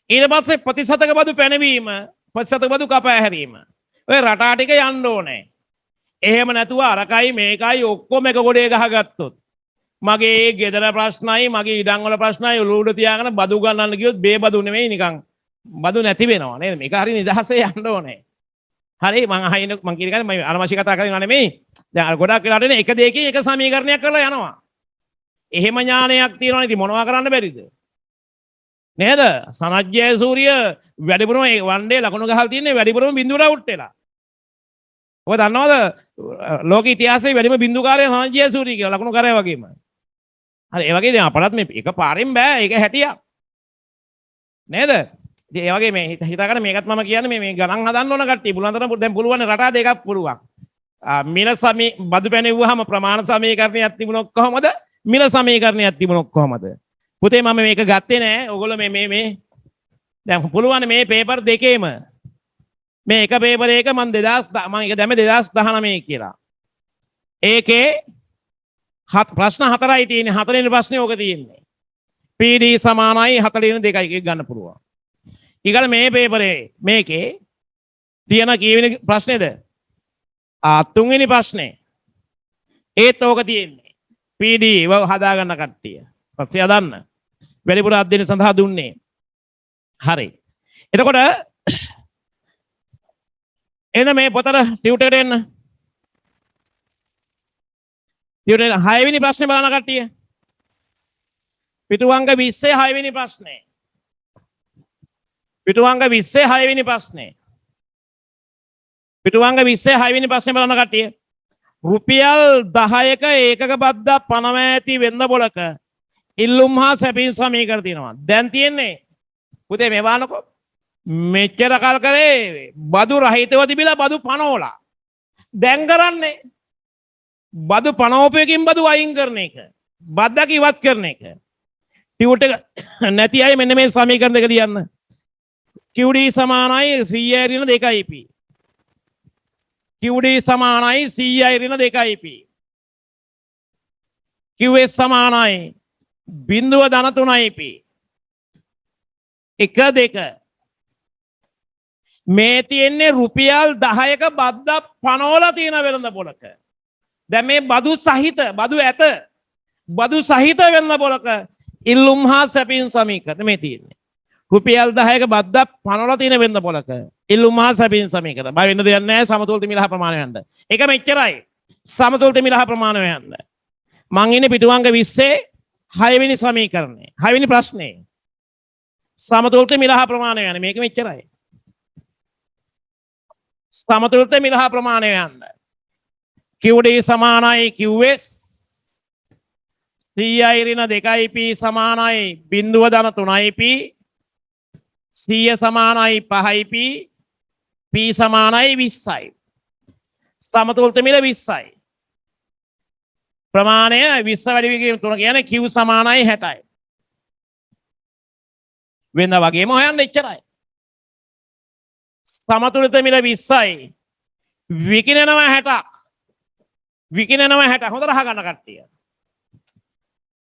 ඊට පස්සේ ප්‍රතිශතක බදු පැනවීම, ප්‍රතිශතක බදු කපා හැරීම. ඔය රටා ටික යන්න ඕනේ. එහෙම නැතුව අරකයි මේකයි ඔක්කොම එක ගොඩේ ගහගත්තොත් මගේ ගෙදර ප්‍රශ්නයි, මගේ ඉඩම් වල ප්‍රශ්නයි උළුඩ තියාගෙන බදු ගන්නන්න ගියොත් බේබදු නෙමෙයි නිකන් බදු නැති වෙනවා නේද? මේක හරිය නිදහසේ යන්න ඕනේ. හරි මං අහින්න මං කියන එක මම අනවශ්‍ය කතා කරනවා නෙමෙයි. දැන් අර ගොඩක් වෙලාට එන එක දෙකකින් එක සමීකරණයක් කරලා යනවා. එහෙම ඥානයක් තියෙනවා ඉතින් මොනවා කරන්න බැරිද නේද? සනජ්ජය සූර්ය වැඩිපුරම වන්ඩේ ලකුණු ගහලා තියන්නේ වැඩිපුරම බිඳුවට අවුට් වෙලා. ඔබ දන්නවද ලෝක ඉතිහාසයේ වැඩිම බිඳුකාරය සනජ්ජය සූර්ය කියලා ලකුණු කරේ වගේම. හරි ඒ වගේ දැන් අපරත් මේ එක පාරෙන් බෑ ඒක හැටියක්. නේද? ඉතින් ඒ වගේ මේ හිතාගන්න මේකත් මම කියන්නේ මේ ගණන් හදන්න ඕන කට්ටිය පුළුවන් තරම් දැන් පුළුවන් රටා දෙකක් පුළුවන්. මිල සමී බදු පැනෙව්වහම ප්‍රමාණ සමීකරණයක් තිබුණොත් කොහමද? මිල සමීකරණයක් තිබුණොත් කොහමද? පුතේ මම මේක ගත්තේ නෑ. ඔයගොල්ලෝ මේ දැන් පුළුවන් මේ පේපර් දෙකේම මේ එක පේපර් එක මම 2000 මම ඒක දැම්මේ 2019 කියලා. ඒකේ ප්‍රශ්න 4යි තියෙන්නේ. 4 වෙනි ප්‍රශ්නේ ඕක තියෙන්නේ. PD සමානයි 42යි එක ගන්න පුළුවන්. ඊගල මේ පේපරේ මේකේ තියෙන කීවෙනි ප්‍රශ්නේද? 3 වෙනි ප්‍රශ්නේ. ඒත් ඕක තියෙන්නේ. PD හදා ගන්න කට්ටිය. පස්සේ හදන්න. වැඩිපුර අධ්‍යයන සඳහා දුන්නේ. හරි. එතකොට එන්න මේ පොතට ටියුටර් එකට එන්න. ටියුටර් 6 වෙනි ප්‍රශ්නේ බලන්න කට්ටිය. පිටු අංක 20 6 වෙනි ප්‍රශ්නේ. පිටු අංක 20 6 වෙනි ප්‍රශ්නේ. පිටු අංක 20 6 වෙනි ප්‍රශ්නේ බලන්න කට්ටිය. රුපියල් 10ක ඒකක බද්දක් පනව ඇති වෙන්න බොලක ඉල්ලුම් හා සැපීම් සමීකරණ තියෙනවා. දැන් තියෙන්නේ පුතේ මේ බලන්නකෝ. මෙච්චර කල් කරේ බදු රහිතව තිබිලා බදු පනවලා. දැන් කරන්නේ බදු පනවපයකින් බදු අයින් කරන එක. බද්දක ඉවත් කරන එක. ටියුට් එක නැති අය මෙන්න මේ සමීකරණ දෙක ලියන්න. QD සමානයි 100 ඍණ 2යි P. QD සමානයි 100යි ඍණ 2යි P. QS සමානයි බිඳුව ධන 3යි P. 1 2 මේ තියෙන්නේ රුපියල් 10ක බද්දක් පනවලා තියෙන වෙළඳ පොලක. දැන් මේ බදු සහිත බදු ඇත බදු සහිත වෙළඳ පොලක ඉල්ලුම් හා සැපීම් සමීකරණ මේ තියෙන්නේ. රුපියල් 10ක බද්දක් පනවලා තියෙන වෙළඳ පොලක ඉල්ලුම් හා සැපීම් සමීකරණ. බය වෙන්න දෙයක් නැහැ සමතුලිත මිල හා ප්‍රමාණය යන්න. ඒක මෙච්චරයි. සමතුලිත මිල හා ප්‍රමාණය යන්න. මං ඉන්නේ පිටුවංග 20 6 වෙනි සමීකරණේ. 6 වෙනි ප්‍රශ්නේ. සමතුලිත මිල හා ප්‍රමාණය යන්නේ. මේක මෙච්චරයි. සමතුලිත මිල හා ප්‍රමාණය යන්න. QD සමානයි QS 100යි ඍණ 2යි P සමානයි බිඳුව ධන 3යි P 100 සමානයි 5යි P P සමානයි 20යි. සමතුලිත මිල 20යි. ප්‍රමාණය 20 වැඩි වීම 3 කියන්නේ Q සමානයි 60යි. වෙන වගේම හොයන්න එච්චරයි. සමතුලිත මිල 20යි. විකිනෙනවා 60ක්. විකිනෙනවා 60. හොඳට අහගන්න කට්ටිය.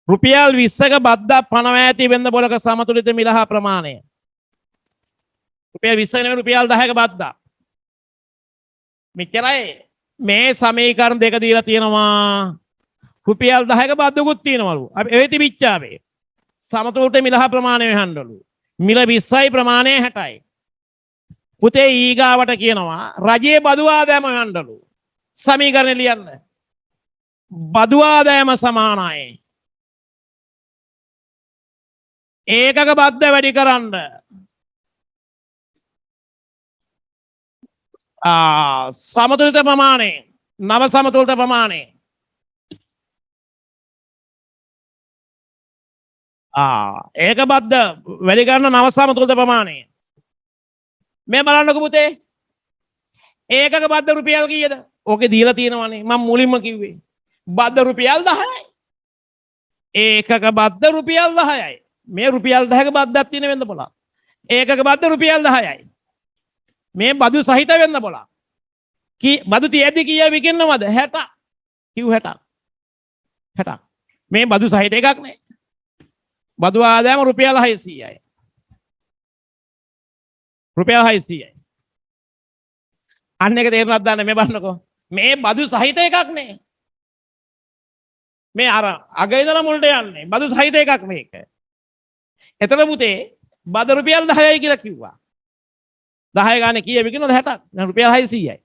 රුපියල් 20ක බද්දක් පනවා ඇති වෙන්න බොලක සමතුලිත මිල හා ප්‍රමාණය. රුපියල් 20 නෙමෙයි රුපියල් 10ක බද්දක්. මෙච්චරයි. මේ සමීකරණ දෙක දීලා තියෙනවා. රුපියල් 10ක බද්දකුත් තියෙනවලු. අපි ඒ තිබිච්චාවේ. සමතුලිත මිල හා ප්‍රමාණය හඳලු. මිල 20යි ප්‍රමාණය 60යි. පුතේ ඊගාවට කියනවා රජයේ බදු ආදායම හොයන්නලු. සමීකරණය ලියන්න. බදු ආදායම සමානයි ඒකක බද්ද වැඩි කරන්න. සමතුලිත ප්‍රමාණය නව සමතුලිත ප්‍රමාණය ඒක බද්ද වැඩි කරන්න නව සමතුලිත ප්‍රමාණය. මේ බලන්නකො පුතේ ඒකක බද්ද රුපියල් කීයද? ඕකේ දීලා තියෙනවනේ මම මුලින්ම කිව්වේ. බද්ද රුපියල් 10යි. ඒකක බද්ද රුපියල් 10යි. මේ රුපියල් 10ක බද්දක් තියෙන වෙන්න පොළක්. ඒකක බද්ද රුපියල් 10යි. මේ බදු සහිත වෙන්න පොළක්. බදු තියෙද්දි කීය විකින්නවද? 60. කිව් 60. 60. මේ බදු සහිත එකක් නේ. බදු ආදායම රුපියල් 600යි. රුපියල් 600යි. අන්න එක තේරුණාද දාන්න මේ බලන්නකෝ. මේ බදු සහිත එකක් නේ. මේ අර අග ඉඳලා මුලට යන්නේ බදු සහිත එකක් මේක. එතන පුතේ බද රුපියල් 10යි කියලා කිව්වා. 10 ගානේ කීය විකිනවද? 60ක්. දැන් රුපියල් 600යි.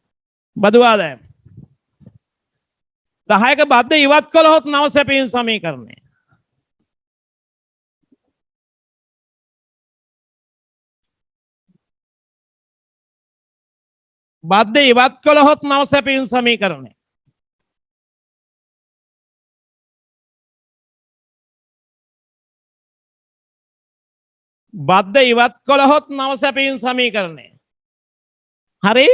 බදු ආදායම. 10ක බද්ද ඉවත් කළහොත් නව සැපීම් සමීකරණය. බද්ද ඉවත් කළහොත් නව සැපීම් සමීකරණය. බද්ද ඉවත් කළහොත් නව සැපීම් සමීකරණය. හරි?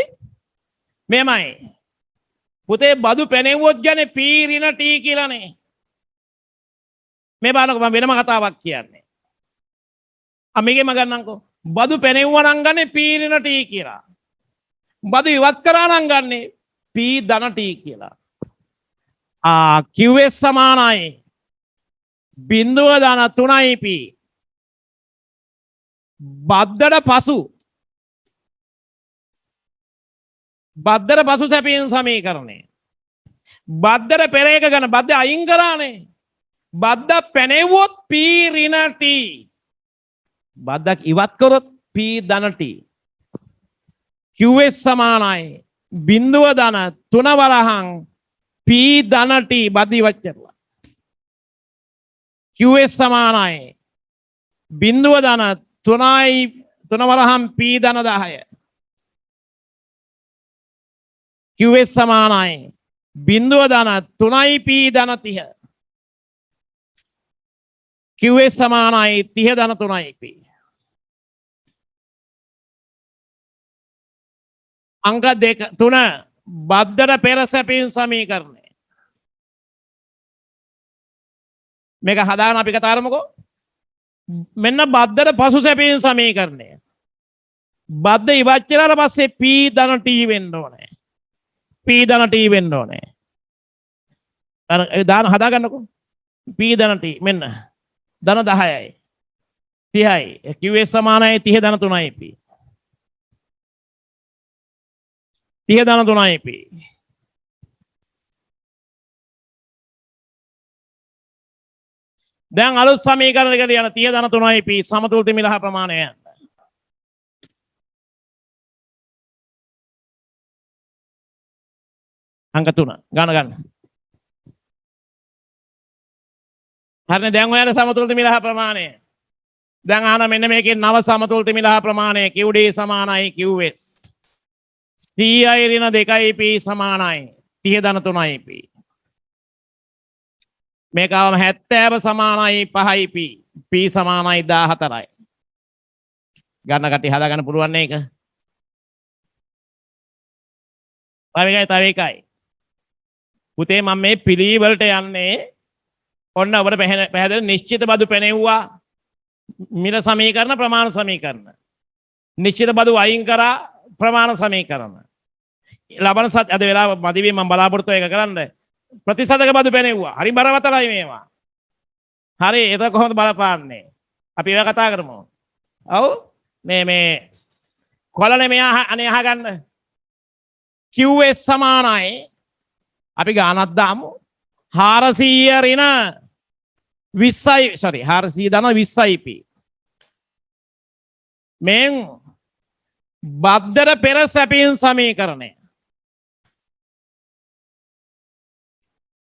මෙමය. පුතේ බදු පැනෙව්වොත් ගැන P ඍණ T කියලානේ. මේ බලන්නකො මම වෙනම කතාවක් කියන්නේ. මේකෙම ගන්නම්කෝ. බදු පැනෙව්වා නම් ගන්නේ P ඍණ T කියලා. බදු ඉවත් කරා නම් ගන්නේ P ධන T කියලා. QS සමානයි බිඳුව ධන 3යි P. බද්දට පසු සැපීම් සමීකරණය. බද්දට පෙර එක ගන්න බද්ද අයින් කරානේ. බද්ද පැනෙව්වොත් P ඍණ T. බද්දක් ඉවත් කරොත් P ධන T. QS සමානයි බිඳුව ධන 3 වරහන් P ධන T බද්ද ඉවත් කරලා. QS සමානයි බිඳුව ධන 3 වරහන් P ධන 10. QS සමානයි බිඳුව ධන 3යි P ධන 30. QS සමානයි 30 ධන 3යි P. අංක 2 3 බද්දට පෙර සැපීම් සමීකරණය. මේක හදාගෙන අපි කතා කරමුකෝ. මෙන්න බද්දට පසු සැපීම් සමීකරණය. බද්ද ඉවත් කරලා පස්සේ P ධන T වෙන්න ඕනේ. P ධන T වෙන්න ඕනේ. දාන හදා ගන්නකෝ. P ධන T මෙන්න. ධන 10යි. 30යි. QS සමානයි 30 ධන 3යි P. 30 ධන 3යි P. දැන් අලුත් සමීකරණයකට යන 30 ධන 3යි P සමතුලිත මිල හා ප්‍රමාණය. අංක 3 ගන්න. හරිනේ දැන් ඔයාලට සමතුලිත මිල හා ප්‍රමාණය. දැන් අහන මෙන්න මේකේ නව සමතුලිත මිල හා ප්‍රමාණය QD සමානයි QS. CI ඍණ 2යි P සමානයි 30 ධන 3යි P. මේකවම 70 සමානයි 5යි P. P සමානයි 14යි. ගන්න කටි හදාගන්න පුළුවන් නේ ඒක. තව එකයි. පුතේ මම මේ පිළිවෙලට යන්නේ ඔන්න ඔබට පැහැදිලි නිශ්චිත බදු පැනෙව්වා මිල සමීකරණ ප්‍රමාණ සමීකරණ. නිශ්චිත බදු අයින් කරා ප්‍රමාණ සමීකරණ. ලබන සත් අද වෙලාව මදිවි මම බලාපොරොත්තු එක කරන්න. ප්‍රතිසතක බදු පැනෙව්වා. හරි බරවතලයි මේවා. හරි ඒක කොහොමද බලපාන්නේ? අපි ඒක කතා කරමු. ඔව් මේ කොළනේ මෙයා අනේ අහගන්න. QS සමානයි අපි ගානක් දාමු 400 ඍණ 20යි 400 ධන 20යි P. මෙන් බද්දර පෙර සැපීම් සමීකරණය.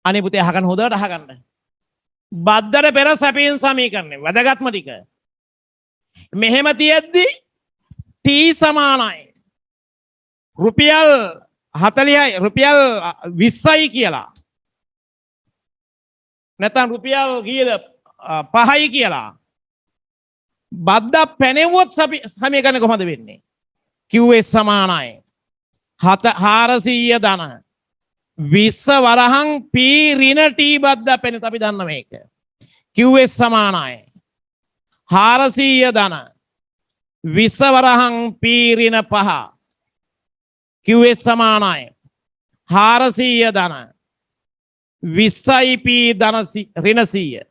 අනේ පුතේ අහගන්න හොඳට අහගන්න. බද්දර පෙර සැපීම් සමීකරණය වැදගත්ම ටික. මෙහෙම තියෙද්දි T සමානයි රුපියල් 40යි රුපියල් 20යි කියලා. නැත්නම් රුපියල් කීයද 5යි කියලා. බද්දා පැනෙවුවොත් සමීකරණය කොහොමද වෙන්නේ? QS සමානයි 400 ධන 20 වරහන් P ඍණ T බද්දා පැනෙත් අපි දන්න මේක. QS සමානයි 400 ධන 20 වරහන් P ඍණ 5. QS සමානයි 400 ධන 20යි P ධන ඍණ 100.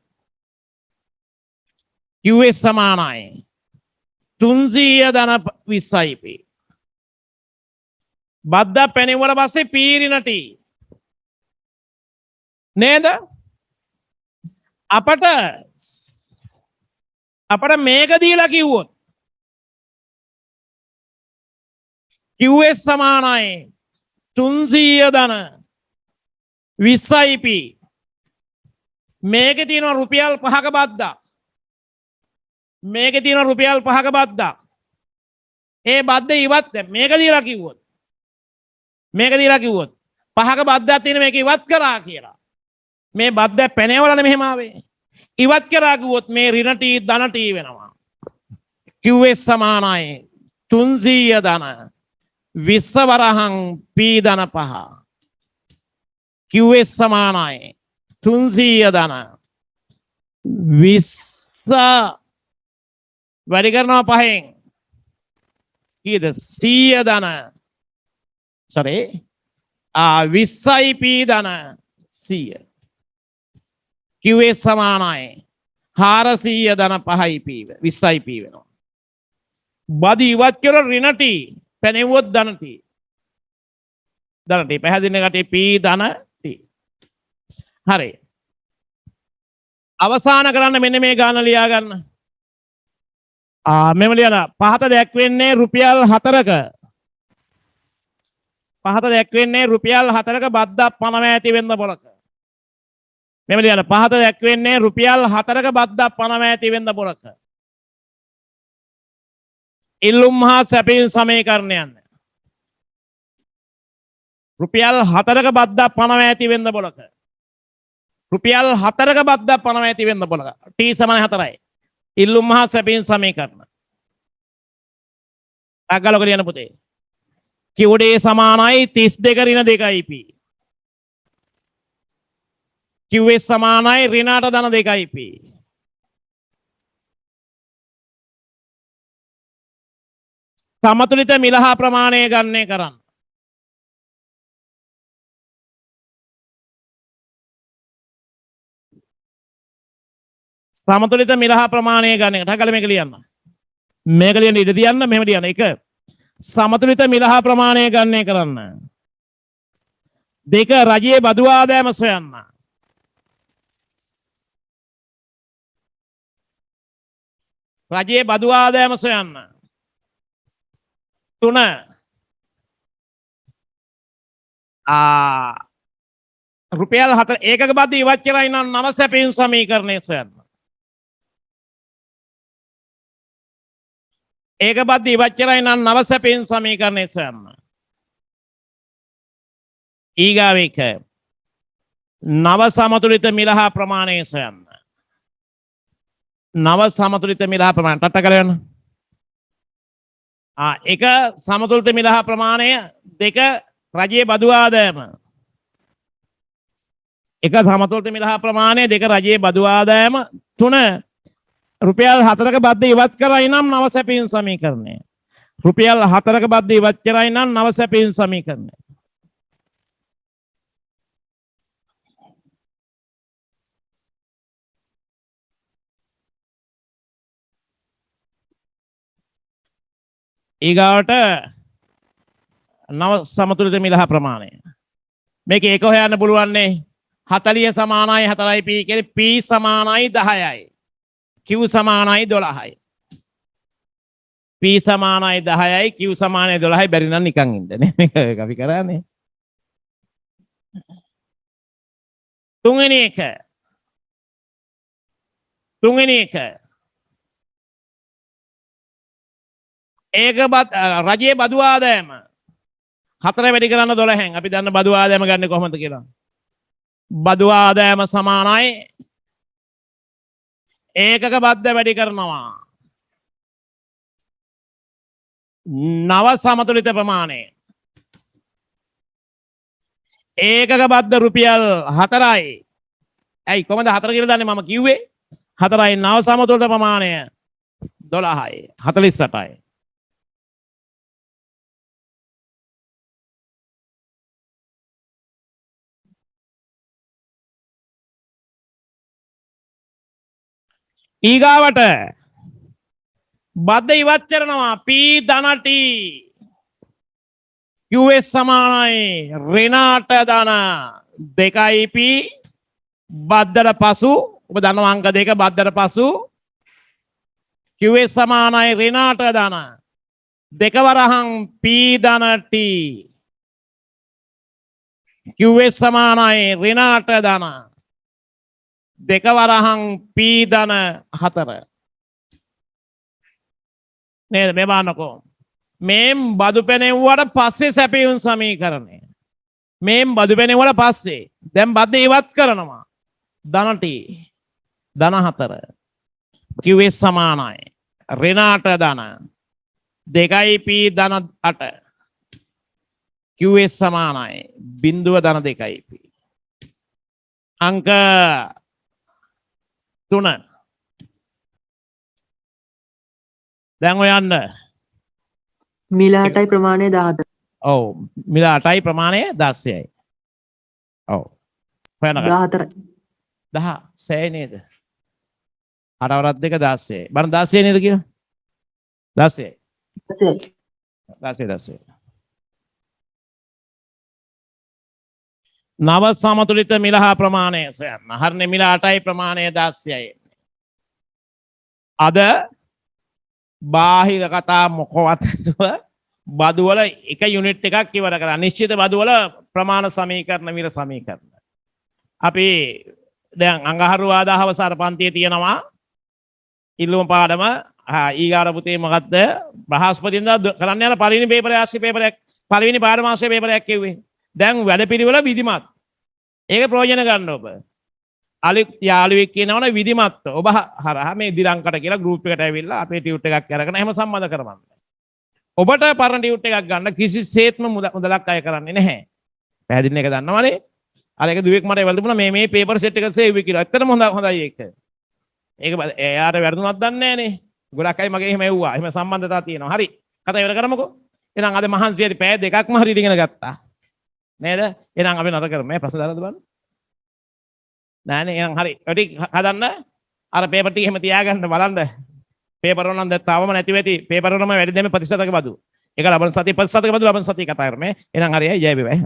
QS සමානයි 300 ධන 20යි P. බද්දා පැනෙවුවට පස්සේ P ඍණ T නේද? අපට මේක දීලා කිව්වොත් QS සමානයි 300 ධන 20යි P. මේකේ තියෙනවා රුපියල් 5ක බද්දා. මේකේ තියෙනවා රුපියල් 5ක බද්දා. ඒ බද්ද ඉවත් මේක දීලා කිව්වොත් 5ක බද්දක් තියෙන මේක ඉවත් කරා කියලා. මේ බද්ද පැනවලනේ මෙහෙම ආවේ. ඉවත් කරා කිව්වොත් මේ ඍණ T ධන T වෙනවා. QS සමානයි 300 ධන 20 වරහන් P ධන 5. QS සමානයි 300 ධන 20 වැඩි කරනවා 5න් කීයද 100 ධන 20යි P ධන 100. QS සමානයි 400 ධන 5යි P 20යි P වෙනවා. බදු ඉවත් කරලා ඍණ T පැනෙවුවොත් ධන T. පැහැදිලි කටේ P ධන T. හරි. අවසාන කරන්න මෙන්න මේ ගාන ලියා ගන්න. මෙම ලියන පහත දැක්වෙන්නේ රුපියල් 4ක. පහත දැක්වෙන්නේ රුපියල් 4ක බද්දක් පනව ඇති වෙන්න පොලක. මෙම ලියන පහත දැක්වෙන්නේ රුපියල් 4ක බද්දක් පනව ඇති වෙන්න පොලක. ඉල්ලුම් හා සැපීම් සමීකරණයන්. රුපියල් 4ක බද්දක් පනව ඇති වෙන්න පොලක. රුපියල් 4ක බද්දක් පනව ඇති වෙන්න පොලක. T සමාන 4යි. ඉල්ලුම් හා සැපීම් සමීකරණ. අග්ගලක ලියන පුතේ. QD සමානයි 32 ඍණ 2යි P. QS සමානයි ඍණ 8 ධන 2යි P. සමතුලිත මිල හා ප්‍රමාණය ගණනය කරන්න. සමතුලිත මිල හා ප්‍රමාණය ගන්න එක. ටකල මේක ලියන්න. මේක ලියන්න ඉඩ තියන්න මෙහෙම ලියන්න. 1 සමතුලිත මිල හා ප්‍රමාණය ගණනය කරන්න. 2 රජයේ බදු ආදායම සොයන්න. රජයේ බදු ආදායම සොයන්න. 3 රුපියල් 4 ඒකක බද්ධ ඉවත් කරලා ඉන්න නව සැපයුම් සමීකරණය සොයන්න. ඒක බද්ධ ඉවත් කරලා ඉන්න නව සැපයුම් සමීකරණය සොයන්න. ඊගාව එක නව සමතුලිත මිල හා ප්‍රමාණය සොයන්න. නව සමතුලිත මිල හා ප්‍රමාණය ටට කරගෙන එක සමතුලිත මිල හා ප්‍රමාණය 2 රජයේ බදු ආදායම. 1 සමතුලිත මිල හා ප්‍රමාණය 2 රජයේ බදු ආදායම 3 රුපියල් 4ක බද්ධ ඉවත් කරයි නම් නව සැපයුම් සමීකරණය. රුපියල් 4ක බද්ධ ඉවත් කරයි නම් නව සැපයුම් සමීකරණය. ඊගාවට නව සමතුලිත මිල හා ප්‍රමාණය. මේක ඒක හොයන්න පුළුවන්නේ 40 සමානයි 4යි p කියන්නේ p සමානයි 10යි. q සමානයි 12යි. p සමානයි 10යි q සමානයි 12යි බැරි නම් නිකන් ඉන්න නේ. මේක අපි කරන්නේ. තුන්වෙනි එක ඒක රජයේ බදු ආදායම 4 වැඩි කරන්න 12න් අපි දන්න බදු ආදායම ගන්න කොහොමද කියලා. බදු ආදායම සමානයි ඒකක බද්ධ වැඩි කරනවා නව සමතුලිත ප්‍රමාණය. ඒකක බද්ධ රුපියල් 4යි. ඇයි කොහමද 4 කියලා දන්නේ මම කිව්වේ? 4යි නව සමතුලිත ප්‍රමාණය 12යි 48යි. ඊගාවට බද්ධ ඉවත් කරනවා p ධන t qs සමානයි ඍණ 8 ධන 2යි p බද්ධට පසු ඔබ දන්නවා අංක 2 බද්ධට පසු qs සමානයි ඍණ 8 ධන 2 වරහන් p ධන t qs සමානයි ඍණ 8 ධන 2 වරහන් p ධන 4 නේද මේ බලන්නකෝ මේ බදු පෙනෙව්වට පස්සේ සැපයුම් සමීකරණය මේ බදු පෙනෙව්වට පස්සේ දැන් බද්ද ඉවත් කරනවා ධන t ධන 4 qs සමානයි ඍණ 8 ධන 2යි p ධන 8 qs සමානයි බිඳුව ධන 2යි p අංක 3 දැන් ඔයන්න මිල 8යි ප්‍රමාණය 14. ඔව් මිල 8යි ප්‍රමාණය 16යි. ඔව් හොයන්න 14යි. 16 නේද? 8 වරක් 2 16. බලන්න 16 නේද කියලා? 16. 16. නව සමතුලිත මිල හා ප්‍රමාණය සොයන්න. හරිනේ මිල 8යි ප්‍රමාණය 16යි. අද බාහිර කතා මොකවත් නැතුව බදු වල එක යුනිට් එකක් ඉවර කරා. නිශ්චිත බදු වල ප්‍රමාණ සමීකරණ මිල සමීකරණ. අපි දැන් අඟහරුවාදා හවසට පන්තියේ තියෙනවා ඉල්ලුම පාඩම. ඊගාර පුතේ මොකද්ද? බ්‍රහස්පතින්දා කරන්න යන පළවෙනි පේපරේ ආශ්‍රි පේපරයක් පළවෙනි පාඩමාංශයේ පේපරයක් කිව්වේ. දැන් වැඩපිළිවෙල විධිමත්. ඒක ප්‍රයෝජන ගන්න ඔබ. අලුත් යාළුවෙක් කියනවනේ විධිමත්. ඔබ හරහා මේ දිරංකට කියලා ගෲප් එකට ඇවිල්ලා අපේ ටියුට් එකක් අරගෙන එහෙම සම්බන්ධ කරවන්න. ඔබට පරණ ටියුට් එකක් ගන්න කිසිසේත්ම මුදලක් අය කරන්නේ නැහැ. පැහැදිලි එක දන්නවනේ. අර එක දුවෙක් මට එවල දුන්නා මේ පේපර් සෙට් එක සේව් කියලා. ඇත්තටම හොඳයි ඒක. ඒක එයාට වැරදුනක් දන්නේ නැහනේ. ගොඩක් අය මගේ එහෙම ඇව්වා. එහෙම සම්බන්ධතාවක් තියෙනවා. හරි. කතා ඉවර කරමුකෝ. එහෙනම් අද මහන්සියට පැය දෙකක්ම හරියට ඉගෙන ගත්තා. නේද? එහෙනම් අපි නතර කරමු. මේ ප්‍රශ්න දාන්නද බලන්න. නෑනේ එහෙනම් හරි. ඔය ටික හදන්න. අර පේපර් ටික එහෙම තියාගන්න බලන්න. පේපර් වල නම් දැන් තාවම නැති වෙති. පේපර් වලම වැඩි දෙමේ ප්‍රතිශතක බදු. ඒක ලබන සතිය ප්‍රතිශතක බදු ලබන සතිය කතා කරමු. එහෙනම් හරියයි ජය වේවා.